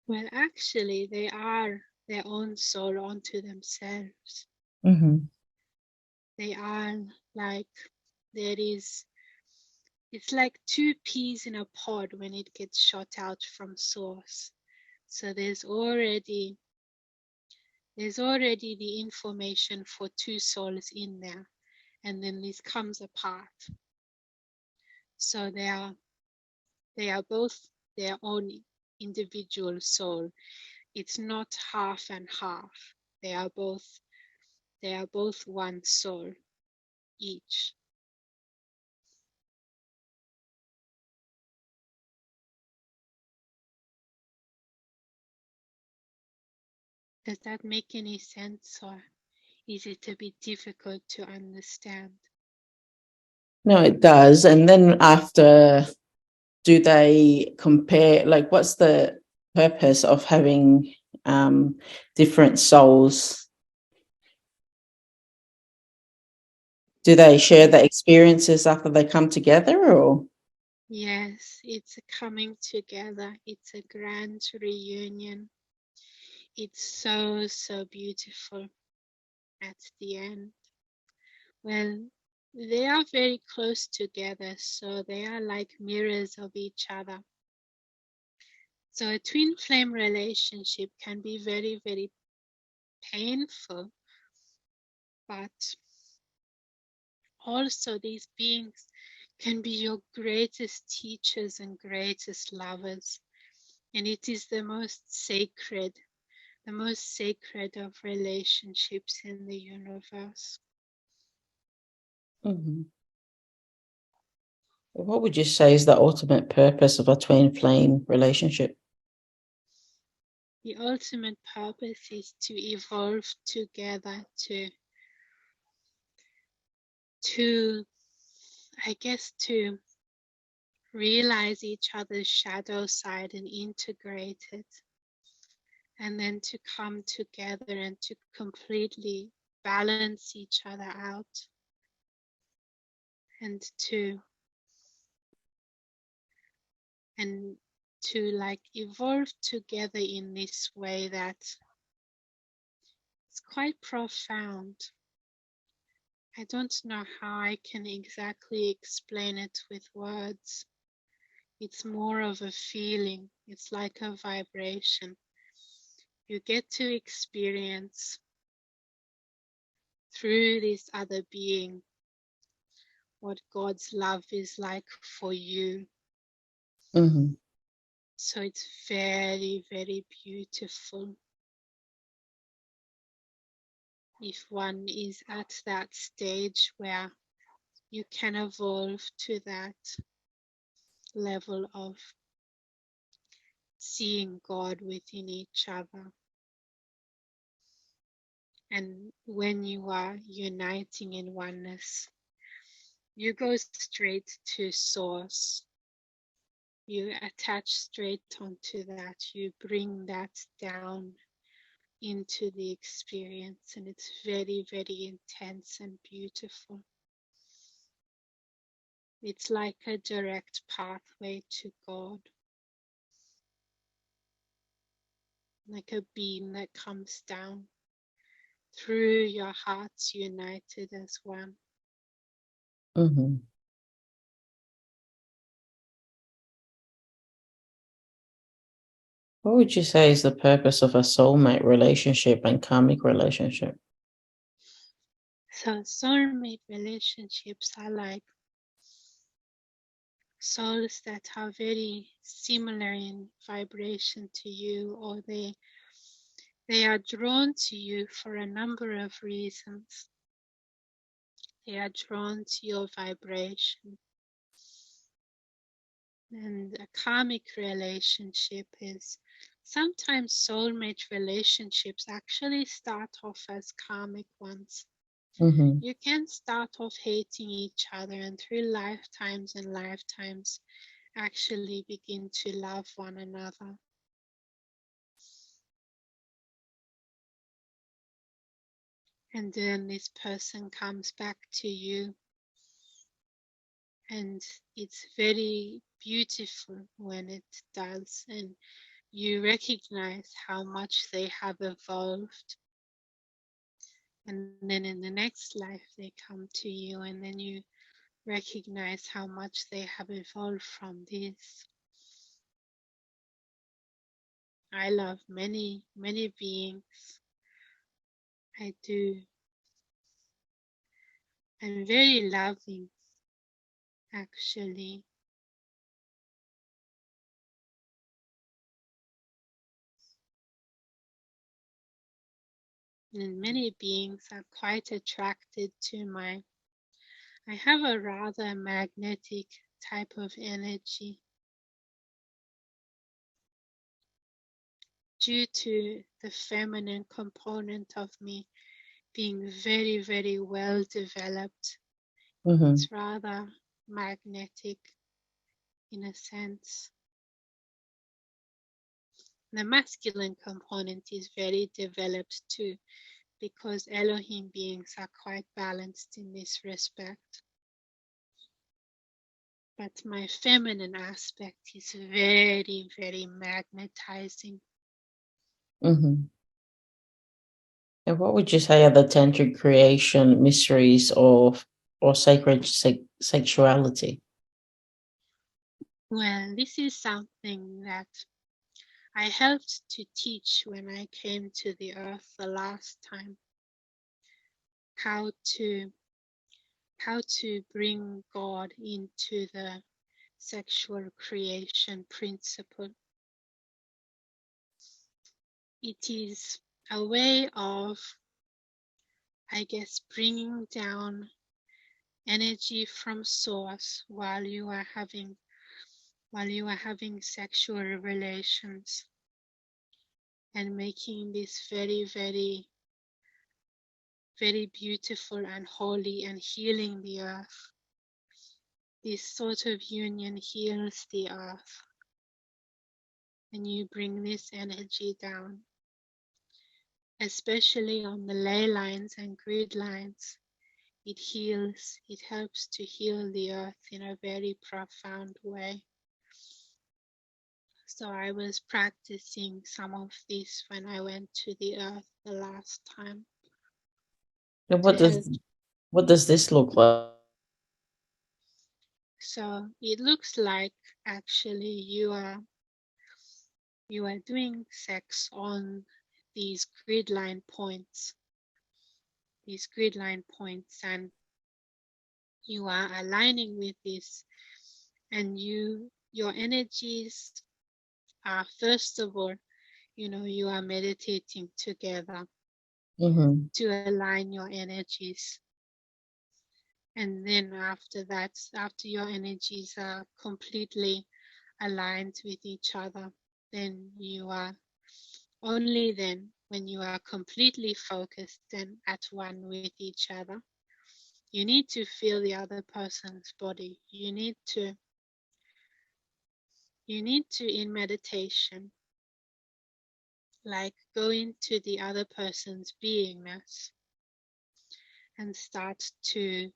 Well, actually, they are their own soul unto themselves. They are like, it's like two peas in a pod when it gets shot out from source. So there's already the information for two souls in there, and then this comes apart. So they are both their own individual soul. It's not half and half. They are both one soul each. Does that make any sense, or is it a bit difficult to understand? No, it does. And then after, do they compare, like what's the purpose of having different souls? Do they share the experiences after they come together, or? Yes, it's a coming together. It's a grand reunion. It's so, so beautiful at the end. Well, they are very close together, so they are like mirrors of each other. So a twin flame relationship can be very, very painful, but also these beings can be your greatest teachers and greatest lovers. And it is the most sacred of relationships in the universe. What would you say is the ultimate purpose of a twin flame relationship? The ultimate purpose is to evolve together, to realize each other's shadow side and integrate it, and then to come together and to completely balance each other out, and to like evolve together in this way that it's quite profound. I don't know how I can exactly explain it with words. It's more of a feeling. It's like a vibration. You get to experience through this other being what God's love is like for you. So it's very, very beautiful. If one is at that stage where you can evolve to that level of seeing God within each other. And when you are uniting in oneness, you go straight to source. You attach straight onto that. You bring that down into the experience, and it's very, very intense and beautiful. It's like a direct pathway to God, like a beam that comes down through your hearts united as one. What would you say is the purpose of a soulmate relationship and karmic relationship? So soulmate relationships are like souls that are very similar in vibration to you, or they are drawn to you for a number of reasons. They are drawn to your vibration. And a karmic relationship is sometimes soulmate relationships actually start off as karmic ones. Mm-hmm. You can start off hating each other and through lifetimes and lifetimes actually begin to love one another. And then this person comes back to you, and it's very beautiful when it does, and you recognize how much they have evolved. And then in the next life, they come to you, and then you recognize how much they have evolved from this. I love many, many beings. I do. I'm very loving, actually. And many beings are quite attracted to I have a rather magnetic type of energy due to the feminine component of me being very, very well developed. Mm-hmm. It's rather magnetic in a sense. The masculine component is very developed too, because Elohim beings are quite balanced in this respect. But my feminine aspect is very, very magnetizing. Mm-hmm. And what would you say are the tantric creation mysteries of or sacred sexuality? Well, this is something that I helped to teach when I came to the earth the last time. How to bring God into the sexual creation principle. It is a way of, I guess, bringing down energy from source while you are having sexual relations, and making this very, very, very beautiful and holy, and healing the earth. This sort of union heals the earth, and you bring this energy down, especially on the ley lines and grid lines. It heals, it helps to heal the earth in a very profound way. So I was practicing some of this when I went to the earth the last time And to help. what does this look like? So it looks like actually you are doing sex on these grid line points, and you are aligning with this, and your energies are, first of all, you are meditating together Mm-hmm. to align your energies. And then after that, after your energies are completely aligned with each other, then you are, only then, when you are completely focused and at one with each other, you need to feel the other person's body. You need to, in meditation, like, go into the other person's beingness and start to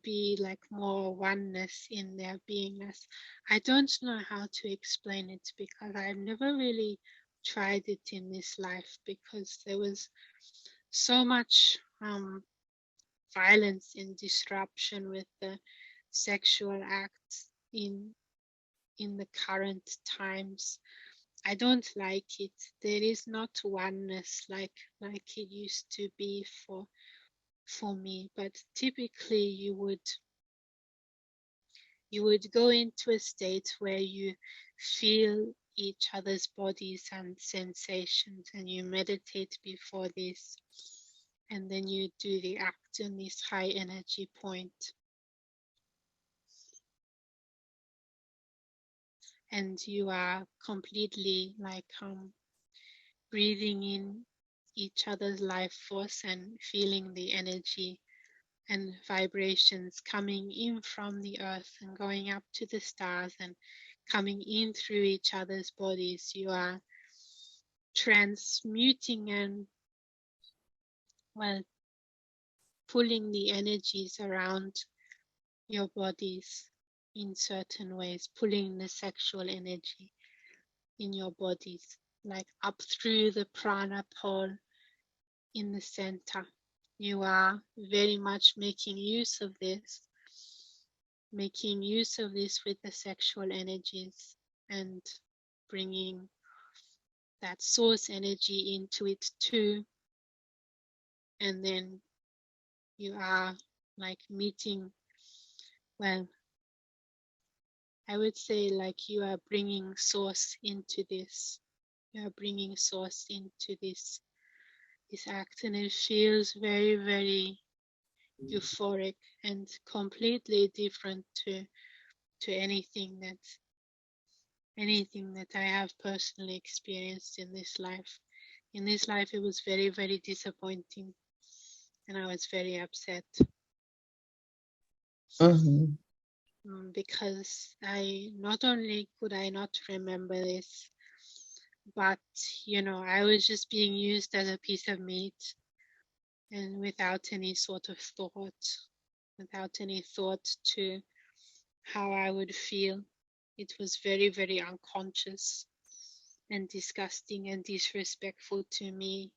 be like more oneness in their beingness. I don't know how to explain it because I've never really tried it in this life, because there was so much violence and disruption with the sexual acts in the current times. I don't like it. There is not oneness like it used to be for me. But typically, you would go into a state where you feel each other's bodies and sensations, and you meditate before this, and then you do the act in this high energy point. And you are completely like breathing in each other's life force and feeling the energy and vibrations coming in from the earth and going up to the stars and coming in through each other's bodies. You are transmuting and, well, pulling the energies around your bodies in certain ways, pulling the sexual energy in your bodies, like up through the prana pole in the center. You are very much making use of this with the sexual energies and bringing that source energy into it too. And then you are like meeting, well, I would say like you are bringing source into this. You are bringing source into this act, and it feels very, very euphoric and completely different to anything that I have personally experienced in this life. In this life, it was very, very disappointing, and I was very upset because I not only could I not remember this, but I was just being used as a piece of meat, and without any sort of thought, to how I would feel. It was very, very unconscious and disgusting and disrespectful to me.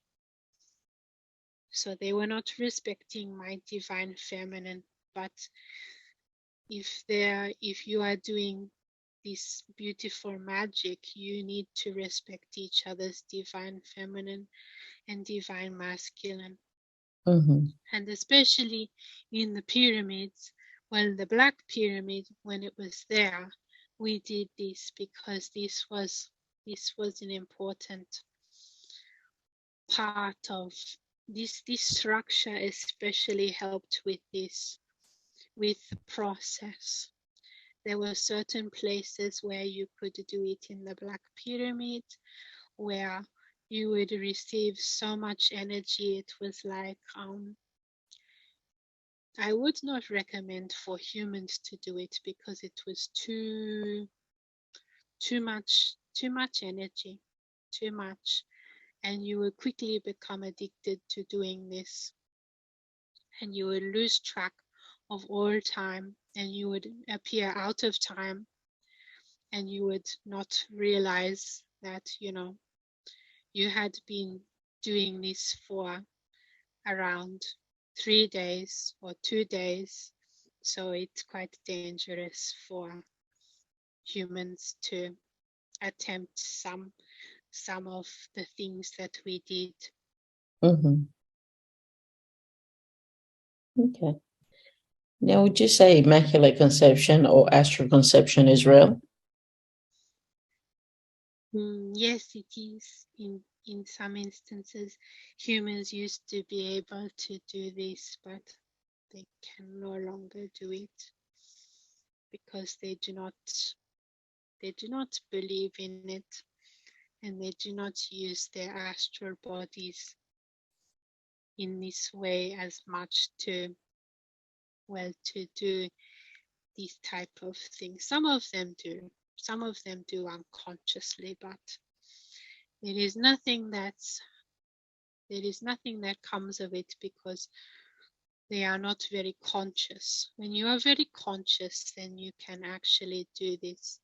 So they were not respecting my divine feminine. But if you are doing this beautiful magic, you need to respect each other's divine feminine and divine masculine. And especially in the pyramids, well, the Black Pyramid, when it was there, we did this because this was an important part of this structure, especially helped with the process. There were certain places where you could do it in the Black Pyramid, where you would receive so much energy. It was like I would not recommend for humans to do it because it was too much energy, too much, and you would quickly become addicted to doing this, and you would lose track of all time, and you would appear out of time, and you would not realize that you had been doing this for around 3 days or 2 days. So it's quite dangerous for humans to attempt some of the things that we did. Okay. Now, would you say immaculate conception or astral conception is real? Yes, it is. In some instances, humans used to be able to do this, but they can no longer do it because they do not believe in it, and they do not use their astral bodies in this way as much to do these type of things. Some of them do unconsciously, but there is nothing that comes of it because they are not very conscious. When you are very conscious, then you can actually do this,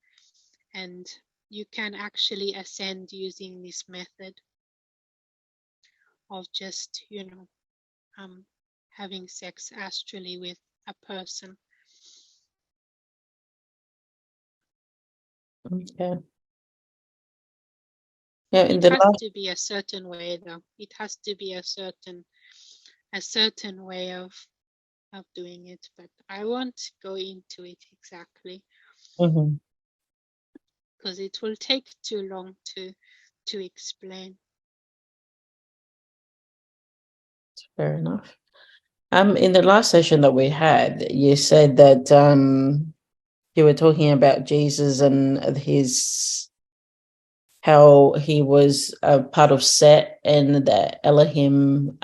and you can actually ascend using this method of just having sex astrally with a person. Okay. Yeah, It has to be a certain way, though. It has to be a certain way of of doing it, but I won't go into it exactly Mm-hmm. because it will take too long to explain. Fair enough. In the last session that we had, you said that you were talking about Jesus and his how he was a part of Set and the Elohim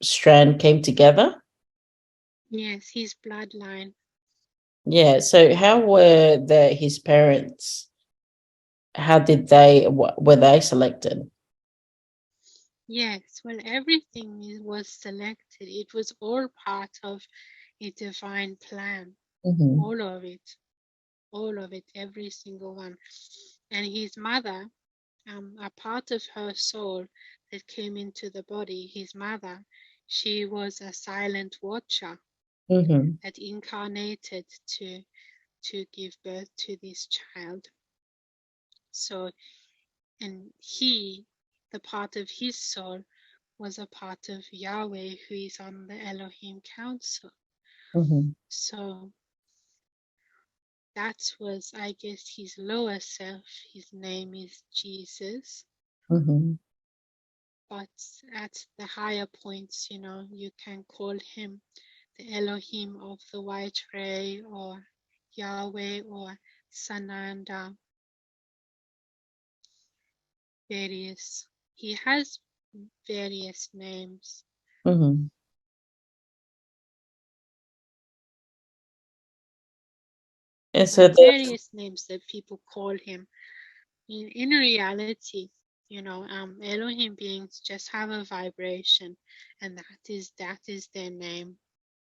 strand came together. Yes, his bloodline. Yeah. So how were his parents? How did were they selected? Yes, well, everything was selected. It was all part of a divine plan. Mm-hmm. All of it, every single one. And his mother, a part of her soul that came into the body, his mother, she was a silent watcher Mm-hmm. that incarnated to give birth to this child. So, and he, the part of his soul, was a part of Yahweh who is on the Elohim Council. Mm-hmm. So that was, I guess, his lower self. His name is Jesus. Mm-hmm. But at the higher points, you can call him the Elohim of the white ray or Yahweh or Sananda, various. He has various names. Mm-hmm. And so Various names that people call him. In reality, Elohim beings just have a vibration, and that is their name.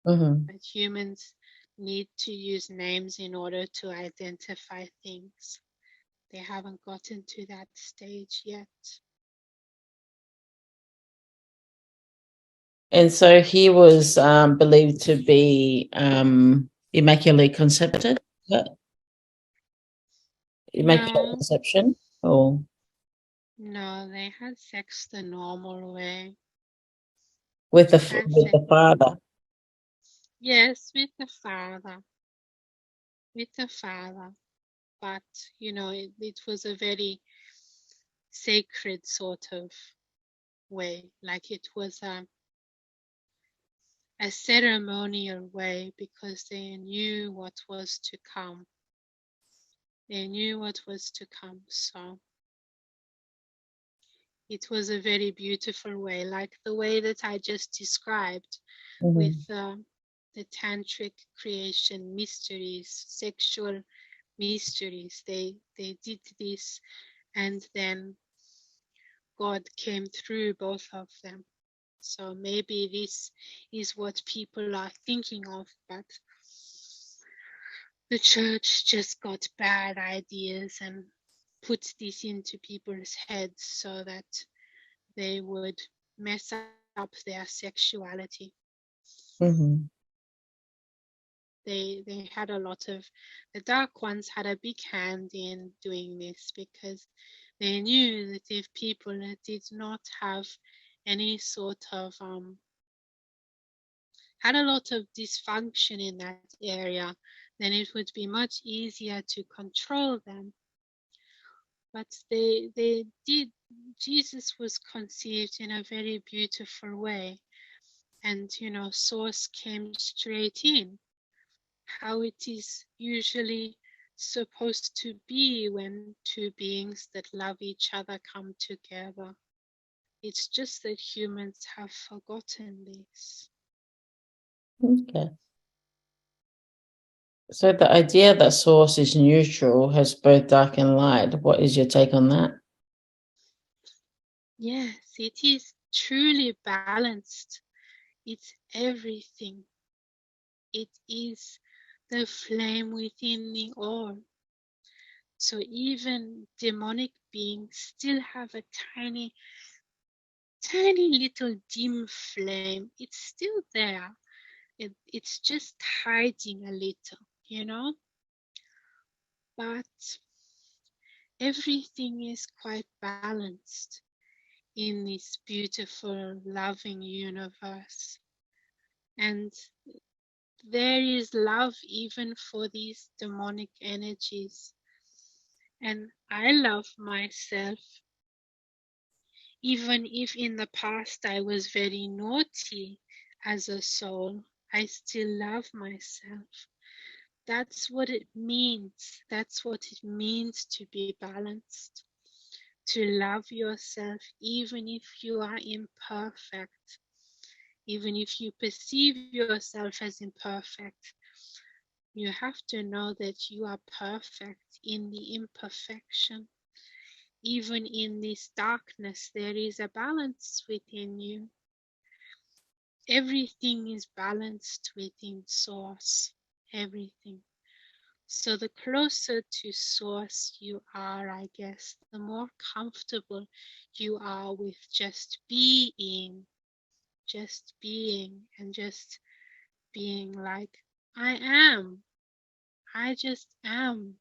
mm-hmm. But humans need to use names in order to identify things. They haven't gotten to that stage yet. And so he was believed to be immaculately concepted. Immaculate No, conception, or no, they had sex the normal way. with Had with sex, the father. yes, with the father. But it was a very sacred sort of way, like it was a ceremonial way because they knew what was to come. They knew what was to come. So it was a very beautiful way, like the way that I just described with Mm-hmm. the Tantric creation mysteries, sexual mysteries. They did this, and then God came through both of them. So maybe this is what people are thinking of, but the church just got bad ideas and put this into people's heads so that they would mess up their sexuality. Mm-hmm. They had a lot of, the dark ones had a big hand in doing this because they knew that if people did not have any sort of had a lot of dysfunction in that area, then it would be much easier to control them. But they did. Jesus was conceived in a very beautiful way, and source came straight in, how it is usually supposed to be when two beings that love each other come together. It's just that humans have forgotten this. Okay. So the idea that source is neutral, has both dark and light. What is your take on that? Yes, it is truly balanced. It's everything. It is the flame within the all. So even demonic beings still have a tiny, tiny little dim flame. It's still there. It's just hiding a little. But everything is quite balanced in this beautiful, loving universe. And there is love even for these demonic energies. And I love myself, even if in the past I was very naughty as a soul. I still love myself. That's what it means. That's what it means to be balanced. To love yourself, even if you are imperfect, even if you perceive yourself as imperfect. You have to know that you are perfect in the imperfection. Even in this darkness, there is a balance within you. Everything is balanced within Source. Everything. So the closer to Source you are, I guess, the more comfortable you are with just being, and just being like, I am. I just am.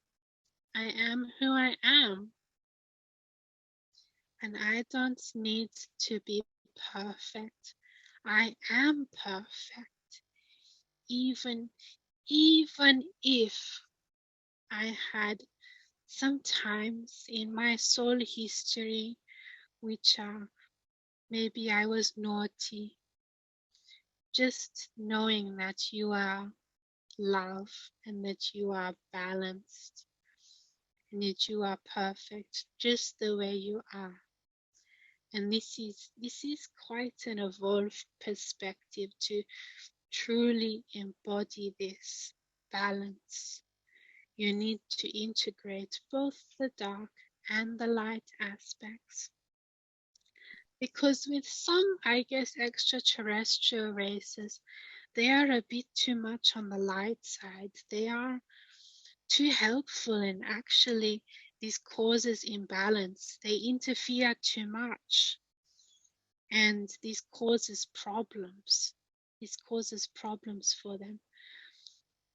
I am who I am. And I don't need to be perfect. I am perfect. Even if I had sometimes in my soul history, which maybe I was naughty, just knowing that you are love and that you are balanced and that you are perfect just the way you are. And this is quite an evolved perspective to truly embody this balance. You need to integrate both the dark and the light aspects. Because with some, I guess, extraterrestrial races, they are a bit too much on the light side. They are too helpful, and actually this causes imbalance. They interfere too much, and this causes problems. This causes problems for them.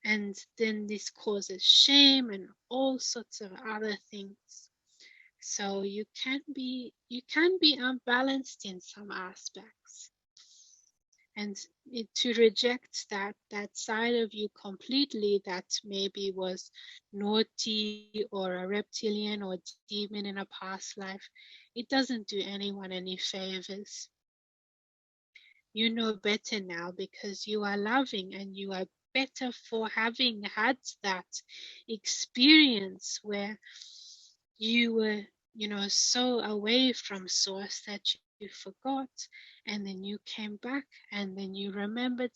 And then this causes shame and all sorts of other things. So you can be unbalanced in some aspects. And to reject that side of you completely, that maybe was naughty or a reptilian or demon in a past life, it doesn't do anyone any favors. You know better now because you are loving, and you are better for having had that experience where you were, so away from Source that you forgot, and then you came back, and then you remembered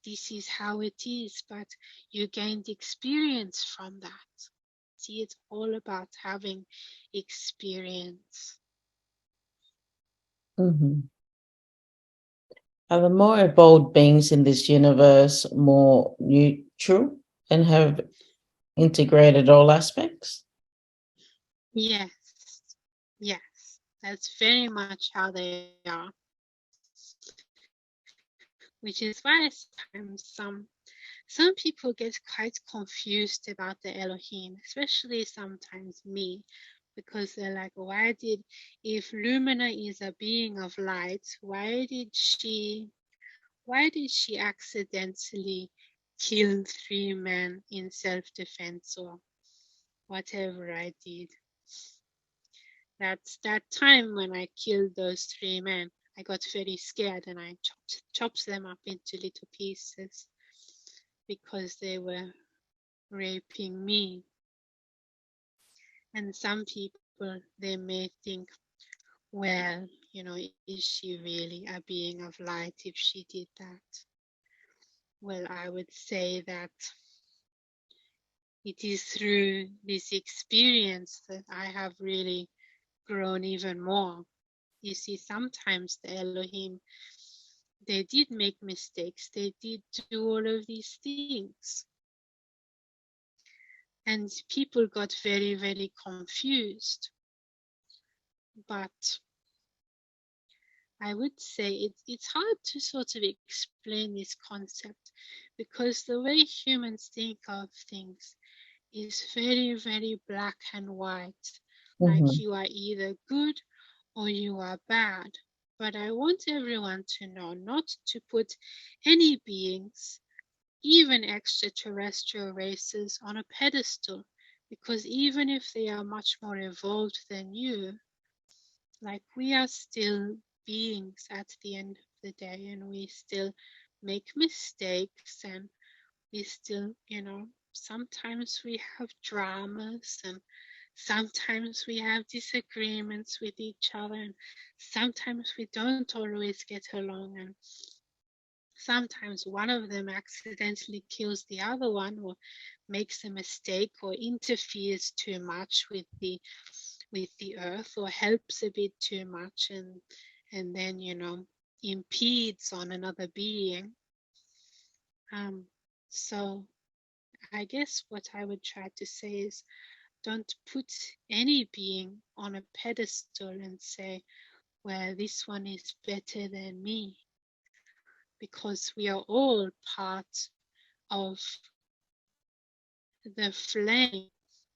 this is how it is, but you gained experience from that. See, it's all about having experience. Mhm. Are the more evolved beings in this universe more neutral and have integrated all aspects? Yes, yes, that's very much how they are. Which is why sometimes some people get quite confused about the Elohim, especially sometimes me, because they're like, if Lumina is a being of light, why did she accidentally kill 3 men in self-defense or whatever I did? That's that time when I killed those 3 men. I got very scared and I chopped them up into little pieces because they were raping me. And some people, they may think, well, is she really a being of light if she did that? Well, I would say that it is through this experience that I have really grown even more. You see, sometimes the Elohim, they did make mistakes. They did do all of these things. And people got very, very confused. But I would say it's hard to sort of explain this concept, because the way humans think of things is very, very black and white. Like Mhm. you are either good or you are bad. But I want everyone to know not to put any beings even extraterrestrial races on a pedestal, because even if they are much more evolved than you, like we are still beings at the end of the day, and we still make mistakes, and we still, sometimes we have dramas, and sometimes we have disagreements with each other, and sometimes we don't always get along, and sometimes one of them accidentally kills the other one, or makes a mistake, or interferes too much with the earth, or helps a bit too much, and then impedes on another being. So I guess what I would try to say is, don't put any being on a pedestal and say, well, this one is better than me, because we are all part of the flame.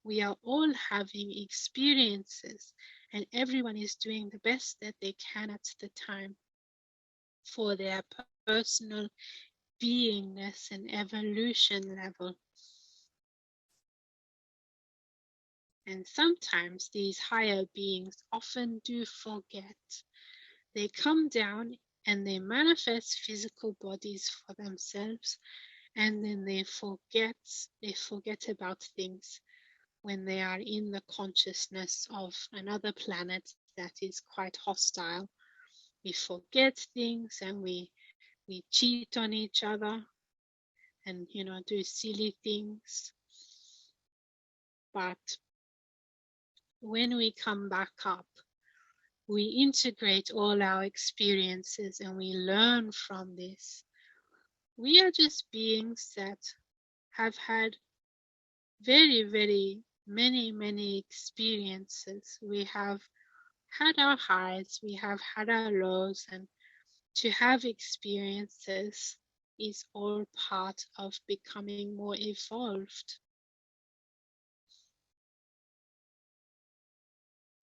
We are all having experiences, and everyone is doing the best that they can at the time for their personal beingness and evolution level. And sometimes these higher beings often do forget. They come down and they manifest physical bodies for themselves, and then they forget about things when they are in the consciousness of another planet that is quite hostile. We forget things, and we cheat on each other, and do silly things. But when we come back up, we integrate all our experiences and we learn from this. We are just beings that have had very, very many experiences. We have had our highs, we have had our lows, and to have experiences is all part of becoming more evolved.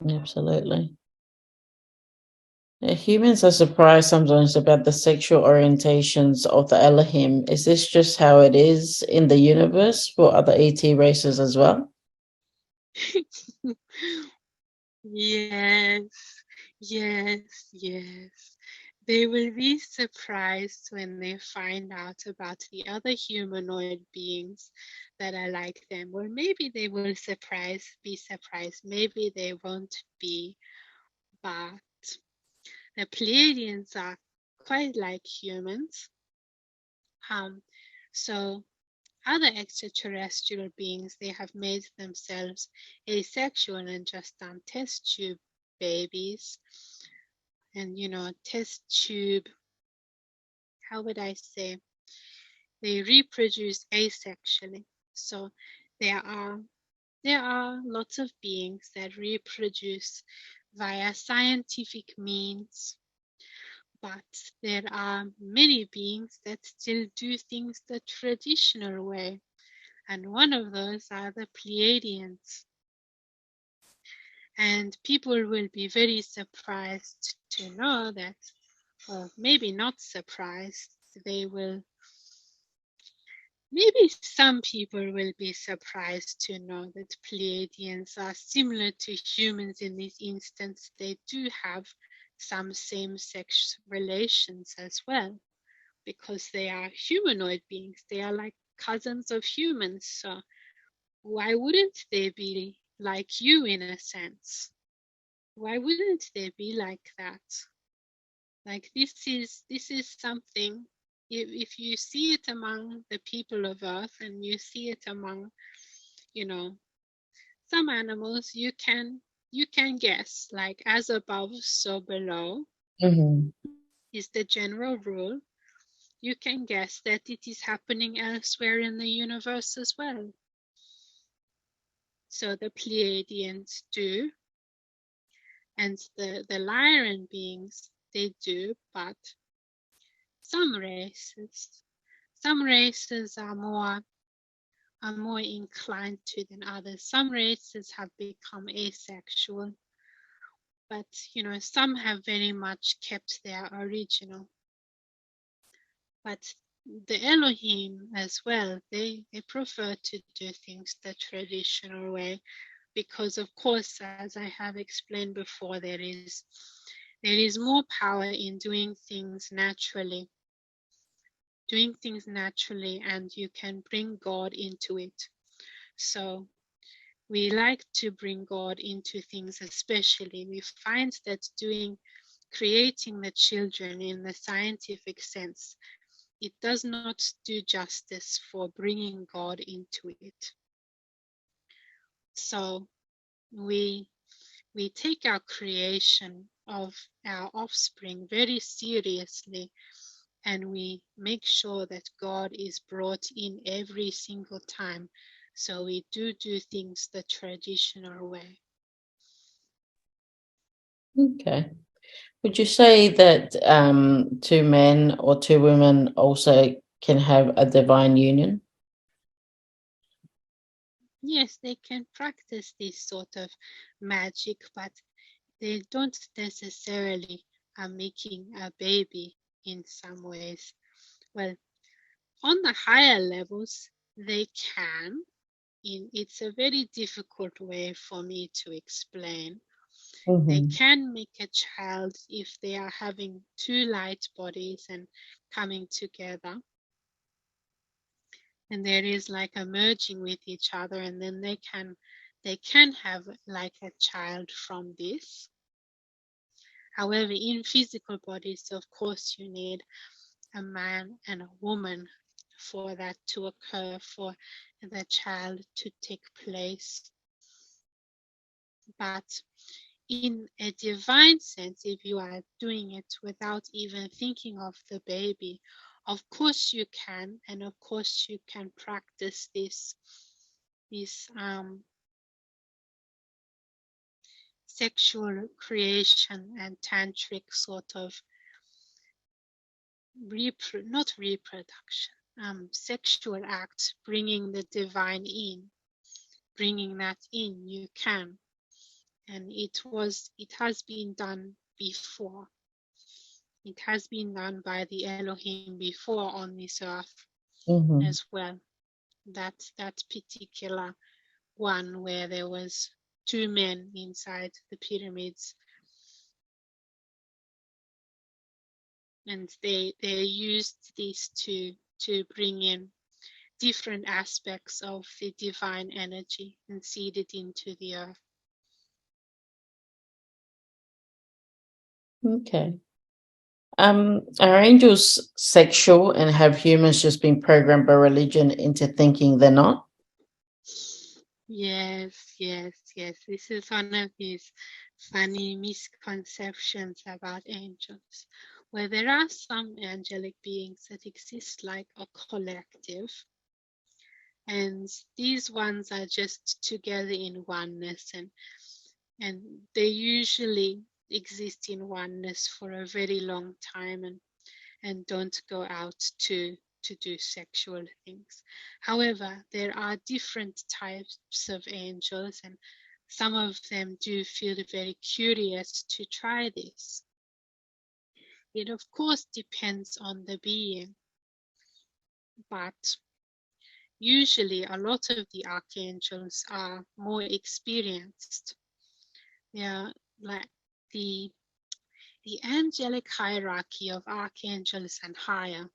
Absolutely. Humans are surprised sometimes about the sexual orientations of the Elohim. Is this just how it is in the universe for other ET races as well? Yes, yes. They will be surprised when they find out about the other humanoid beings that are like them. Or maybe they will be surprised. Maybe they won't be. But the Pleiadians are quite like humans. So other extraterrestrial beings, they have made themselves asexual and just done test tube babies. And test tube, how would I say, they reproduce asexually. So there are lots of beings that reproduce via scientific means, but there are many beings that still do things the traditional way, and one of those are the Pleiadians. And people will be very surprised to know that, or maybe not surprised, maybe some people will be surprised to know that Pleiadians are similar to humans in this instance. They do have some same-sex relations as well, because they are humanoid beings. They are like cousins of humans. So why wouldn't they be like you in a sense? Why wouldn't they be like that? Like this is something, if you see it among the people of Earth, and you see it among, some animals, you can guess, like as above, so below. Mm-hmm. Is the general rule. You can guess that it is happening elsewhere in the universe as well. So the Pleiadians do, and the Lyran beings, they do, but some races are more inclined to than others. Some races have become asexual, but some have very much kept their original. But the Elohim as well, they prefer to do things the traditional way, because of course, as I have explained before, there is more power in doing things naturally, and you can bring God into it. So we like to bring God into things, especially we find that creating the children in the scientific sense, it does not do justice for bringing God into it. So we take our creation of our offspring very seriously, and we make sure that God is brought in every single time. So we do things the traditional way. Okay. Would you say that two men or two women also can have a divine union? Yes, they can practice this sort of magic, but they don't necessarily are making a baby in some ways. Well, on the higher levels, they can. It's a very difficult way for me to explain. They can make a child if they are having two light bodies and coming together. And there is like a merging with each other, and then they can have like a child from this. However, in physical bodies, of course, you need a man and a woman for that to occur, for the child to take place. But in a divine sense, if you are doing it without even thinking of the baby, of course you can, and of course you can practice this sexual creation and tantric sort of not reproduction, sexual act, bringing the divine in, bringing that in. You can, and it has been done before. It has been done by the Elohim before on this earth as well. That particular one where there was two men inside the pyramids, and they used this to bring in different aspects of the divine energy and seed it into the earth. Okay. Are angels sexual, and have humans just been programmed by religion into thinking they're not? Yes. This is one of these funny misconceptions about angels, where there are some angelic beings that exist like a collective, and these ones are just together in oneness, and they usually exist in oneness for a very long time, and don't go out to do sexual things. However, there are different types of angels, and some of them do feel very curious to try this. It of course depends on the being, but usually a lot of the archangels are more experienced. They are like the angelic hierarchy of archangels and higher.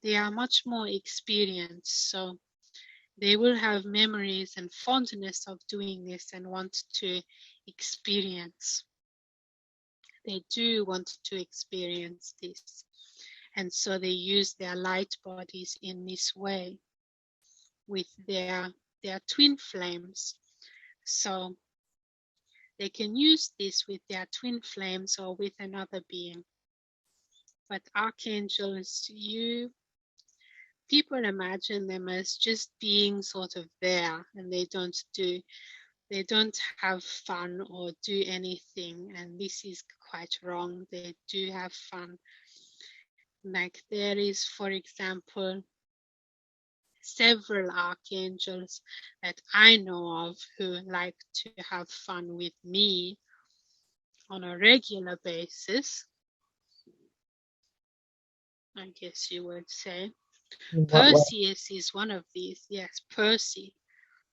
They are much more experienced, so they will have memories and fondness of doing this and want to experience. They do want to experience this. And so they use their light bodies in this way with their twin flames. So they can use this with their twin flames or with another being. But archangels, people imagine them as just being sort of there, and they don't have fun or do anything, and this is quite wrong. They do have fun. Like there is, for example, several archangels that I know of who like to have fun with me on a regular basis, I guess you would say. In what way? Perseus is one of these. Yes, Percy.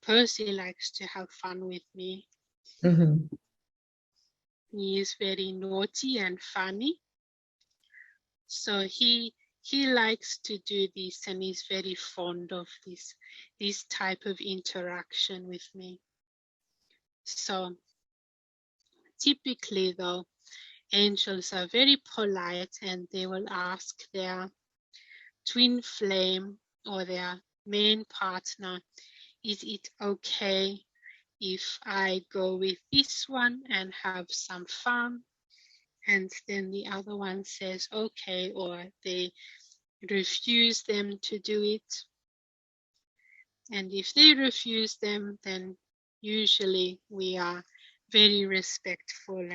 Percy likes to have fun with me. Mm-hmm. He is very naughty and funny. So he likes to do this, and he's very fond of this type of interaction with me. So typically though, angels are very polite, and they will ask their twin flame or their main partner, is it okay if I go with this one and have some fun? And then the other one says okay, or they refuse them to do it. And if they refuse them, then usually we are very respectful,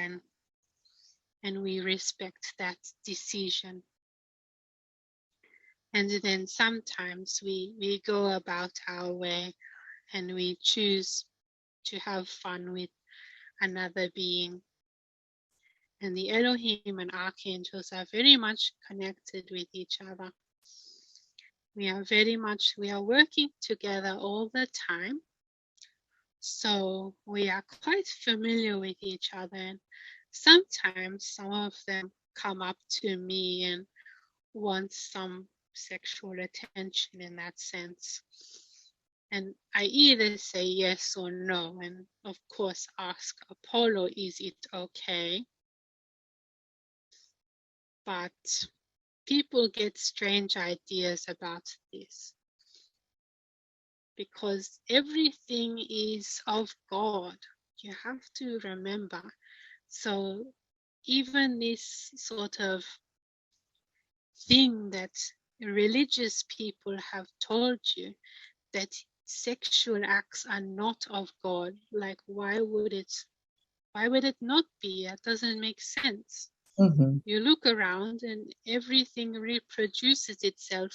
and we respect that decision. And then sometimes we go about our way, and we choose to have fun with another being. And the Elohim and archangels are very much connected with each other. We are working together all the time. So we are quite familiar with each other. And sometimes some of them come up to me and want some sexual attention in that sense. And I either say yes or no, and of course ask Apollo, is it okay? But people get strange ideas about this, because everything is of God. You have to remember. So even this sort of thing that religious people have told you, that sexual acts are not of God, like why would it not be? That doesn't make sense. Mm-hmm. You look around and everything reproduces itself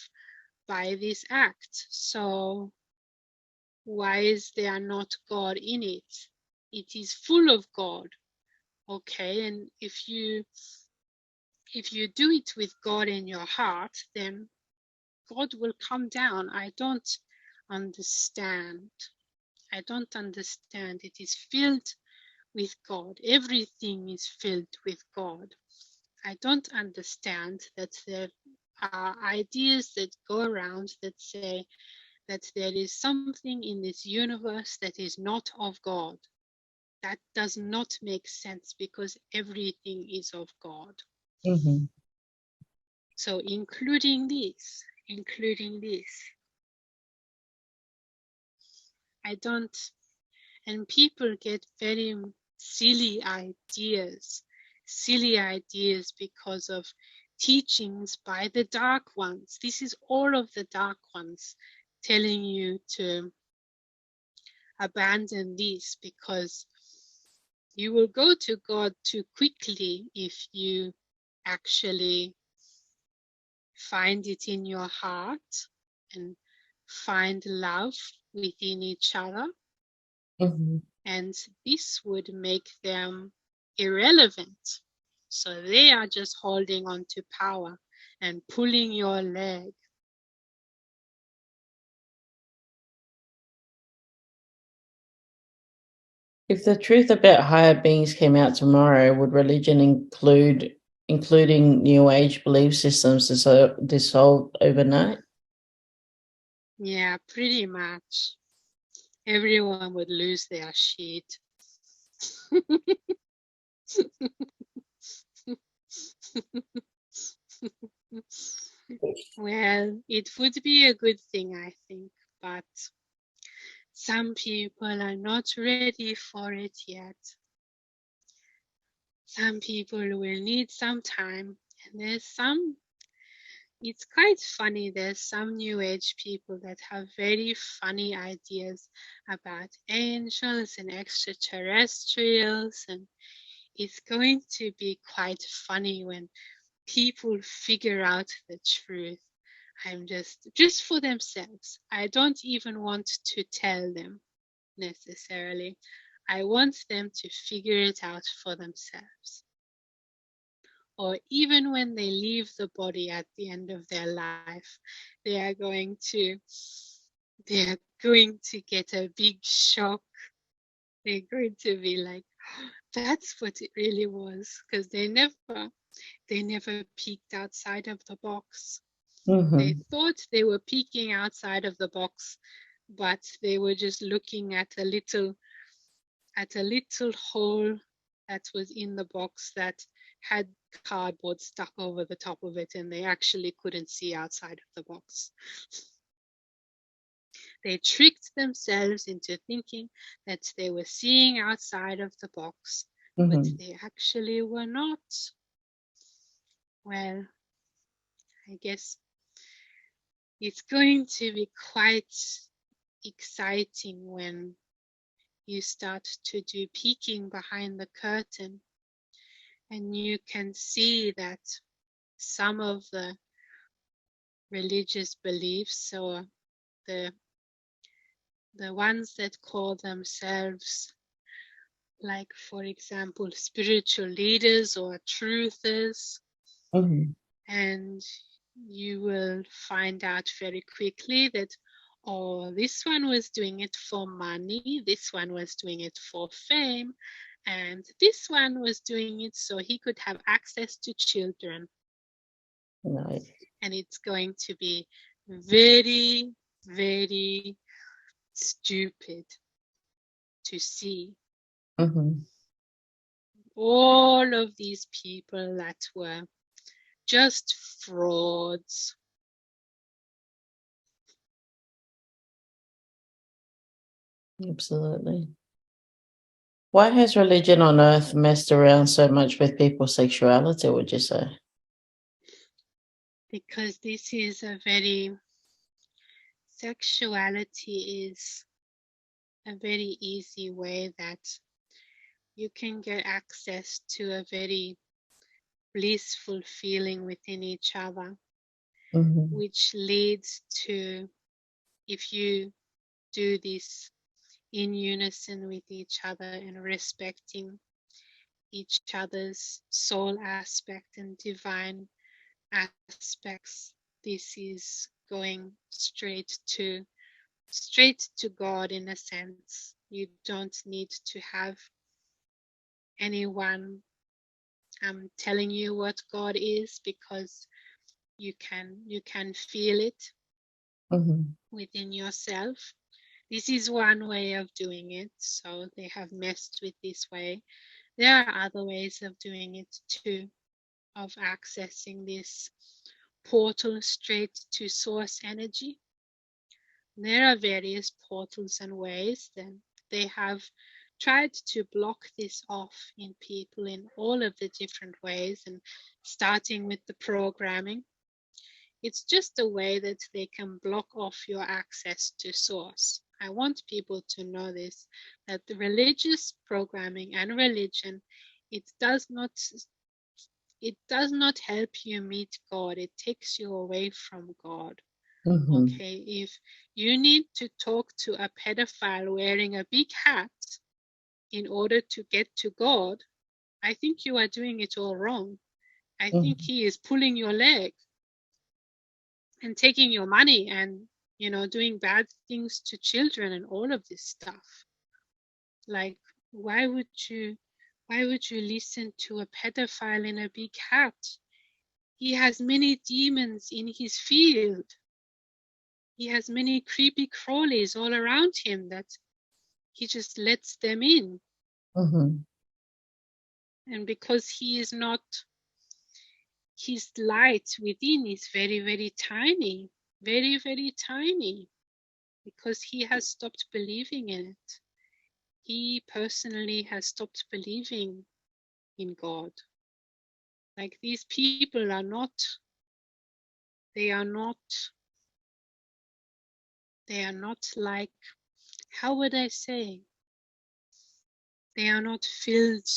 by this act. So why is there not God in it? It is full of God. Okay, and if you do it with God in your heart, then God will come down. I don't understand. It is filled with God. Everything is filled with God. I don't understand that there are ideas that go around that say that there is something in this universe that is not of God. That does not make sense, because everything is of God. Mm-hmm. So including this, I don't, and people get very silly ideas because of teachings by the dark ones. This is all of the dark ones telling you to abandon this, because you will go to God too quickly if you actually find it in your heart and find love within each other. Mm-hmm. And this would make them irrelevant. So they are just holding on to power and pulling your leg. If the truth about higher beings came out tomorrow, would religion including New Age belief systems, dissolve overnight? Yeah, pretty much. Everyone would lose their shit. Well, it would be a good thing, I think, but some people are not ready for it yet. Some people will need some time, and it's quite funny, there's some New Age people that have very funny ideas about angels and extraterrestrials, and it's going to be quite funny when people figure out the truth. I'm just for themselves. I don't even want to tell them necessarily. I want them to figure it out for themselves. or even when they leave the body at the end of their life, they are going to get a big shock. They're going to be like, that's what it really was, because they never peeked outside of the box. They thought they were peeking outside of the box, but they were just looking at a little hole that was in the box that had cardboard stuck over the top of it, and they actually couldn't see outside of the box. They tricked themselves into thinking that they were seeing outside of the box, but they actually were not. Well, I guess it's going to be quite exciting when you start to do peeking behind the curtain, and you can see that some of the religious beliefs, or the ones that call themselves, like, for example, spiritual leaders or truthers, and you will find out very quickly that, oh, this one was doing it for money, this one was doing it for fame, and this one was doing it so he could have access to children. Right. And it's going to be very, very stupid to see all of these people that were just frauds. Absolutely. Why has religion on earth messed around so much with people's sexuality, would you say? Because sexuality is a very easy way that you can get access to a very blissful feeling within each other, which leads to, if you do this in unison with each other and respecting each other's soul aspect and divine aspects, this is going straight to God, in a sense. You don't need to have anyone telling you what God is, because you can feel it within yourself. This is one way of doing it, so they have messed with this way. There are other ways of doing it too, of accessing this portal straight to source energy. There are various portals and ways that they have tried to block this off in people in all of the different ways, and starting with the programming. It's just a way that they can block off your access to source. I want people to know this, that the religious programming and religion, it does not help you meet God. It takes you away from God. Okay, if you need to talk to a pedophile wearing a big hat in order to get to God, I think you are doing it all wrong. I think he is pulling your leg and taking your money and, doing bad things to children and all of this stuff. Like, why would you listen to a pedophile in a big hat? He has many demons in his field. He has many creepy crawlies all around him that he just lets them in. And because he is not, his light within is very, very tiny, very, very tiny, because he has stopped believing in it. He personally has stopped believing in God. Like, these people are not like, how would I say? They are not filled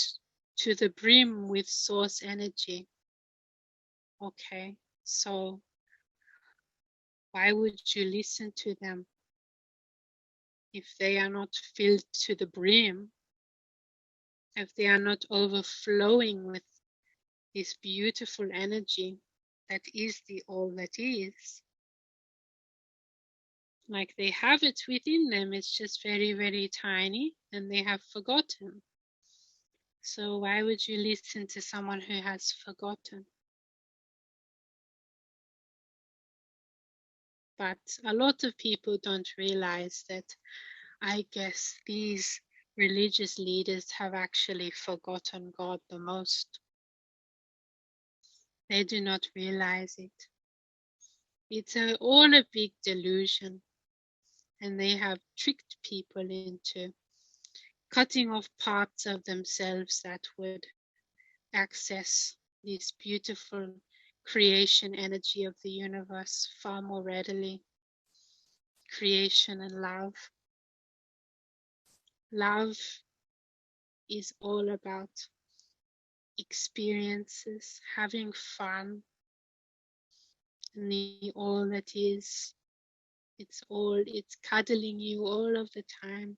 to the brim with source energy. Okay, so why would you listen to them if they are not filled to the brim, if they are not overflowing with this beautiful energy that is the all that is. Like they have it within them, it's just very, very tiny and they have forgotten. So why would you listen to someone who has forgotten? But a lot of people don't realize that, I guess, these religious leaders have actually forgotten God the most. They do not realize it. It's all a big delusion, and they have tricked people into cutting off parts of themselves that would access this beautiful creation energy of the universe far more readily. Creation and love. Love is all about experiences, having fun, and the all that is. It's cuddling you all of the time,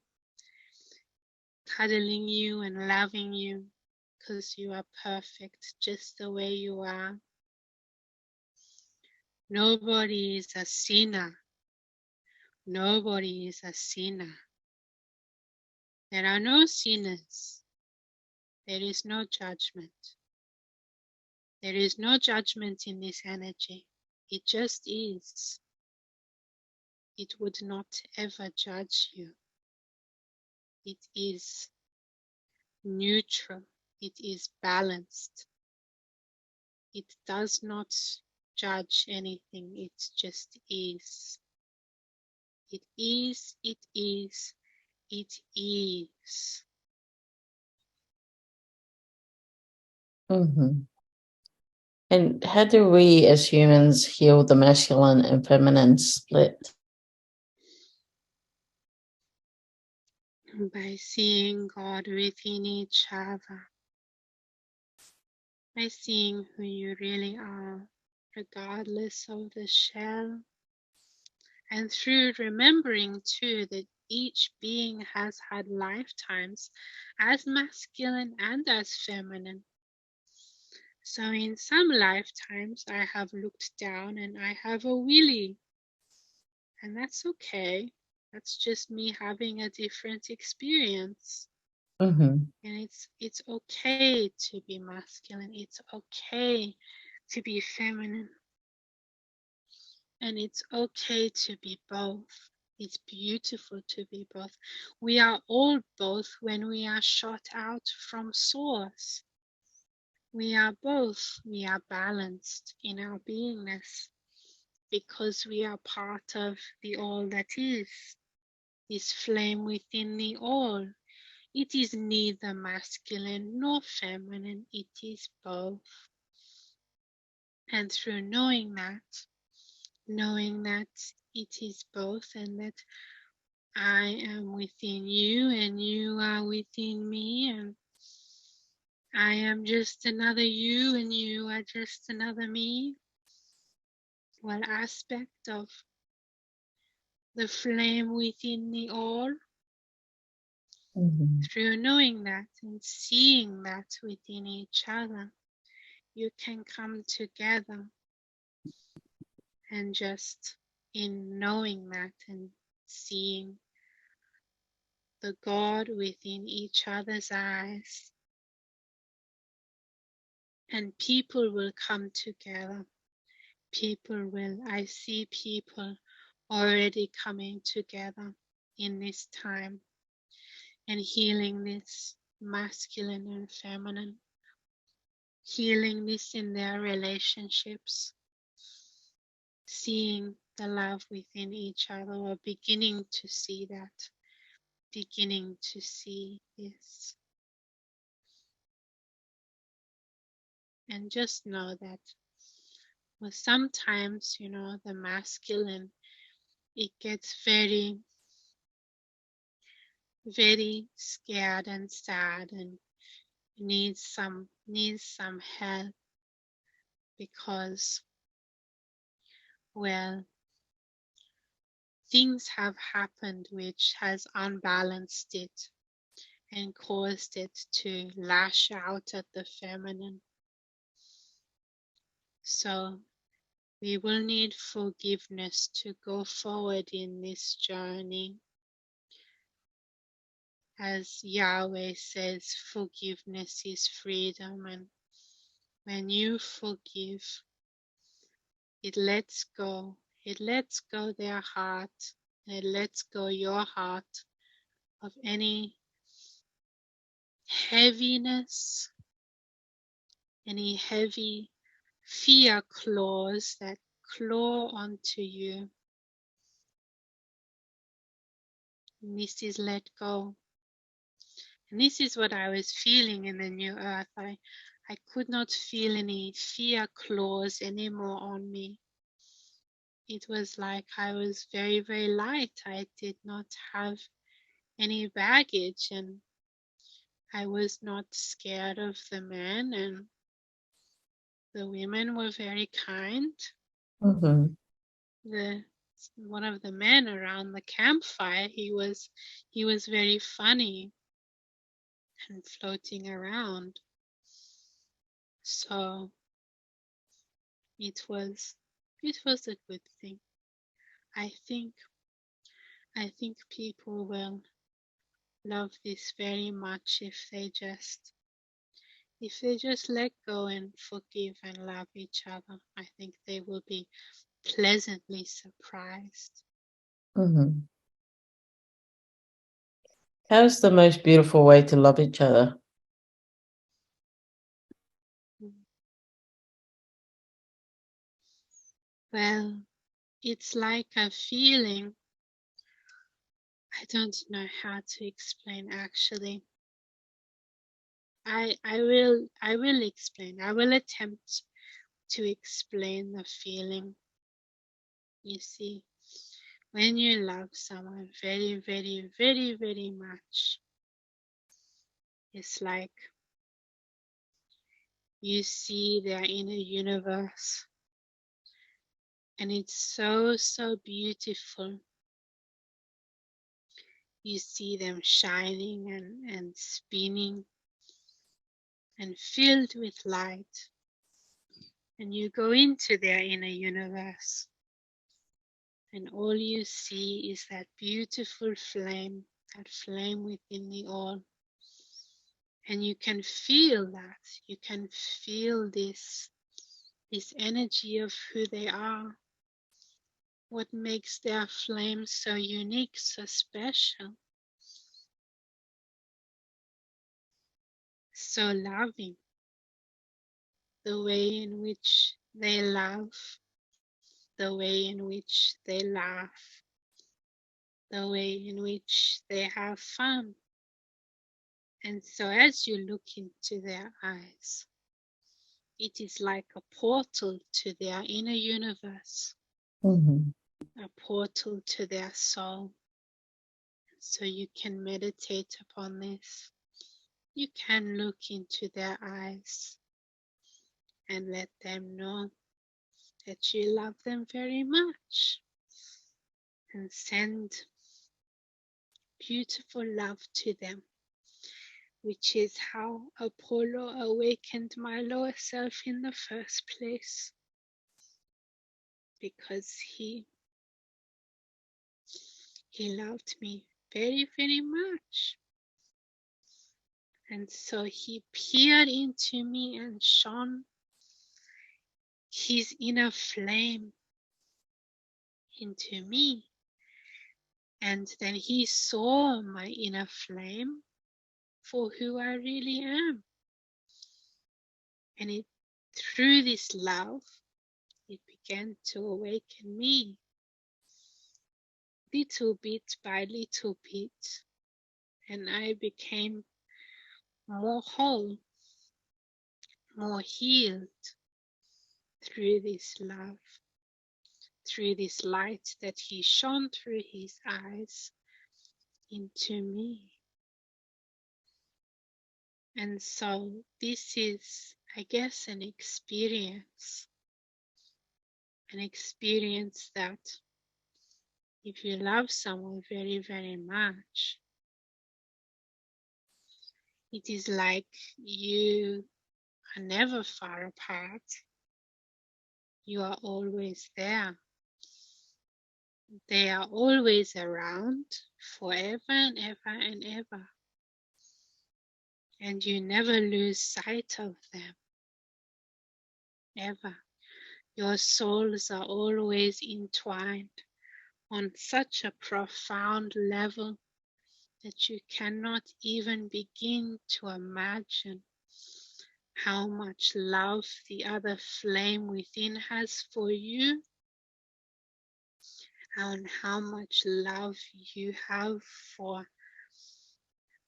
cuddling you and loving you because you are perfect just the way you are. Nobody is a sinner. Nobody is a sinner. There are no sinners. There is no judgment. There is no judgment in this energy. It just is. It would not ever judge you. It is neutral. It is balanced. It does not judge anything. It just is. It is, it is, it is. Mm-hmm. And how do we as humans heal the masculine and feminine split? By seeing God within each other, by seeing who you really are, regardless of the shell, and through remembering too that each being has had lifetimes as masculine and as feminine. So in some lifetimes I have looked down and I have a willy, and that's okay. That's just me having a different experience. Mm-hmm. And it's okay to be masculine. It's okay to be feminine. And it's okay to be both. It's beautiful to be both. We are all both when we are shot out from source. We are both. We are balanced in our beingness because we are part of the all that is, this flame within the all. It is neither masculine nor feminine, it is both. And through knowing that it is both, and that I am within you and you are within me, and I am just another you and you are just another me, one aspect of the flame within the all. Mm-hmm. Through knowing that and seeing that within each other, you can come together, and just in knowing that and seeing the God within each other's eyes, and people will come together. I see people already coming together in this time and healing this masculine and feminine, healing this in their relationships, seeing the love within each other, or beginning to see that, beginning to see this. And just know that, well, sometimes, the masculine, it gets very, very scared and sad and needs some help because, well, things have happened which has unbalanced it and caused it to lash out at the feminine. So we will need forgiveness to go forward in this journey. As Yahweh says, forgiveness is freedom, and when you forgive, it lets go. It lets go their heart. It lets go your heart of any heaviness, any heavy fear claws that claw onto you. And this is let go. And this is what I was feeling in the new earth. I could not feel any fear claws anymore on me. It was like I was very, very light. I did not have any baggage, and I was not scared of the men, and the women were very kind. Mm-hmm. One of the men around the campfire, he was very funny and floating around. So it was a good thing. I think people will love this very much if they just let go and forgive and love each other. I think they will be pleasantly surprised. Mm-hmm. How's the most beautiful way to love each other? Well, it's like a feeling. I don't know how to explain actually. I will explain. I will attempt to explain the feeling. You see, when you love someone very, very, very, very much, it's like you see their inner universe, and it's so, so beautiful. You see them shining and spinning and filled with light, and you go into their inner universe, and all you see is that beautiful flame, that flame within the all. And you can feel that. You can feel this energy of who they are. What makes their flame so unique, so special, so loving. The way in which they love, the way in which they laugh, the way in which they have fun. And so as you look into their eyes, it is like a portal to their inner universe, Mm-hmm. a portal to their soul. So you can meditate upon this. You can look into their eyes and let them know that you love them very much, and send beautiful love to them, which is how Apollo awakened my lower self in the first place, because he loved me very, very much. And so he peered into me and shone his inner flame into me. And then he saw my inner flame for who I really am. And through this love, it began to awaken me, little bit by little bit. And I became more whole, more healed through this love, through this light that he shone through his eyes into me. And so this is, I guess, an experience that if you love someone very, very much, it is like you are never far apart. You are always there. They are always around forever and ever and ever. And you never lose sight of them, ever. Your souls are always entwined on such a profound level that you cannot even begin to imagine how much love the other flame within has for you, and how much love you have for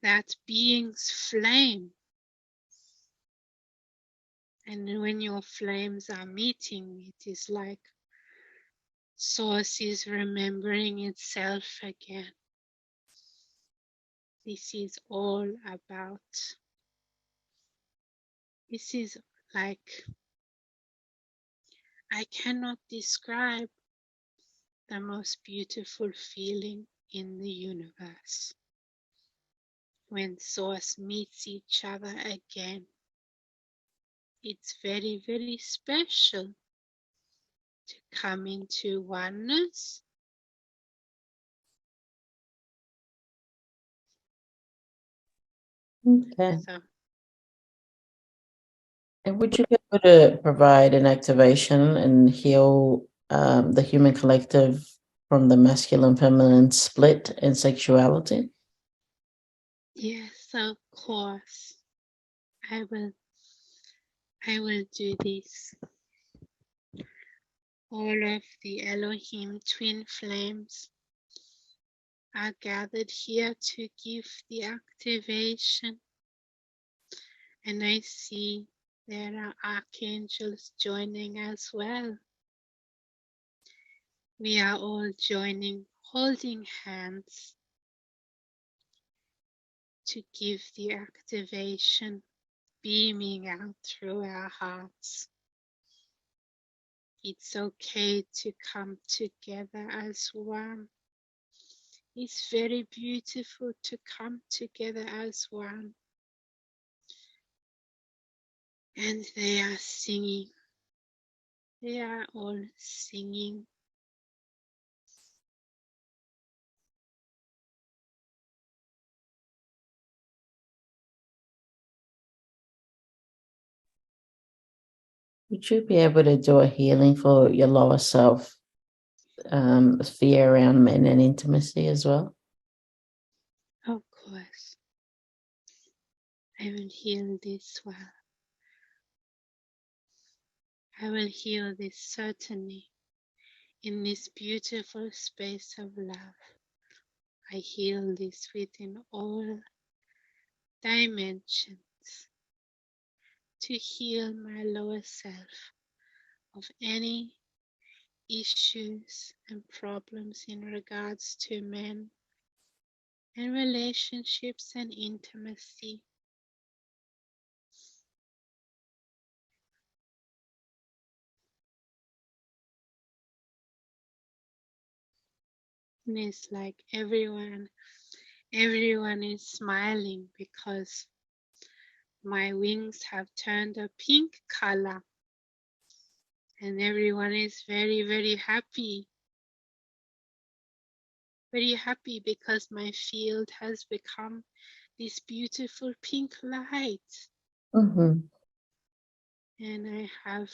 that being's flame. And when your flames are meeting, it is like Source is remembering itself again. This is all about, this is like, I cannot describe the most beautiful feeling in the universe. When Source meets each other again, it's very, very special to come into oneness. Okay. So, And would you be able to provide an activation and heal the human collective from the masculine feminine split in sexuality? yes, of course, I will do this. All of the Elohim twin flames are gathered here to give the activation. And I see there are archangels joining as well. We are all joining, holding hands to give the activation, beaming out through our hearts. It's okay to come together as one. It's very beautiful to come together as one. And they are singing. They are all singing. Would you be able to do a healing for your lower self, fear around men and intimacy as well? Of course, I will heal this well. I will heal this certainly in this beautiful space of love. I heal this within all dimensions to heal my lower self of any issues and problems in regards to men and relationships and intimacy. And it's like everyone is smiling because my wings have turned a pink color, and everyone is very, very happy. Very happy because my field has become this beautiful pink light. Mm-hmm. And I have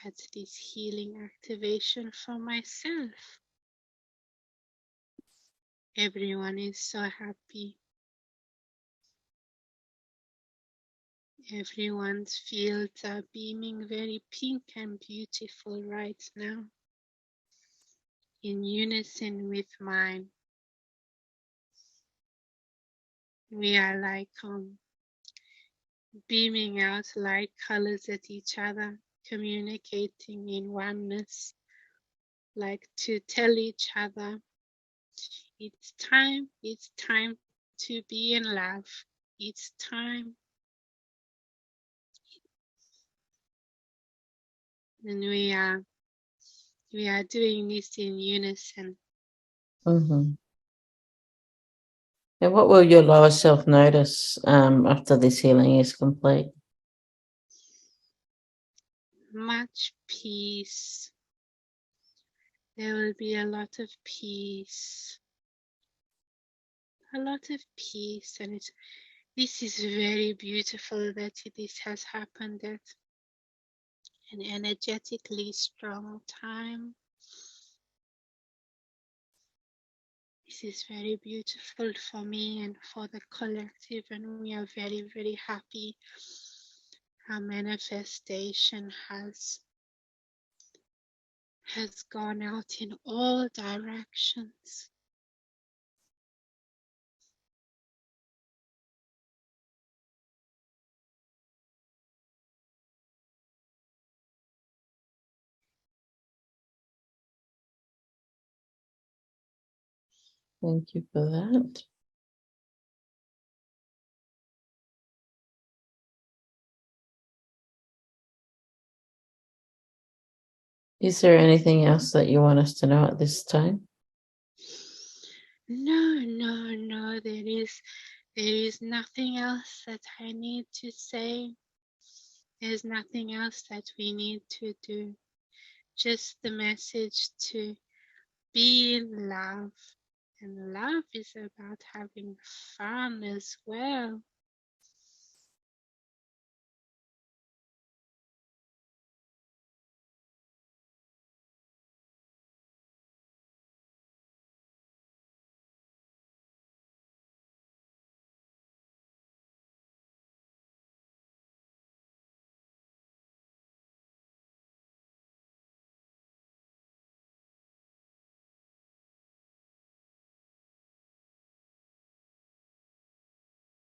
had this healing activation for myself. Everyone is so happy. Everyone's fields are beaming very pink and beautiful right now, in unison with mine. We are like beaming out light colors at each other, communicating in oneness, like to tell each other, it's time to be in love. It's time. And we are doing this in unison. Mm-hmm. And what will your lower self notice after this healing is complete? much peace. There will be a lot of peace. A lot of peace, and this is very beautiful that this has happened at an energetically strong time. This is very beautiful for me and for the collective, and we are very, very happy. Our manifestation has gone out in all directions. Thank you for that. Is there anything else that you want us to know at this time? No. There is nothing else that I need to say. There's nothing else that we need to do. Just the message to be in love. And love is about having fun as well.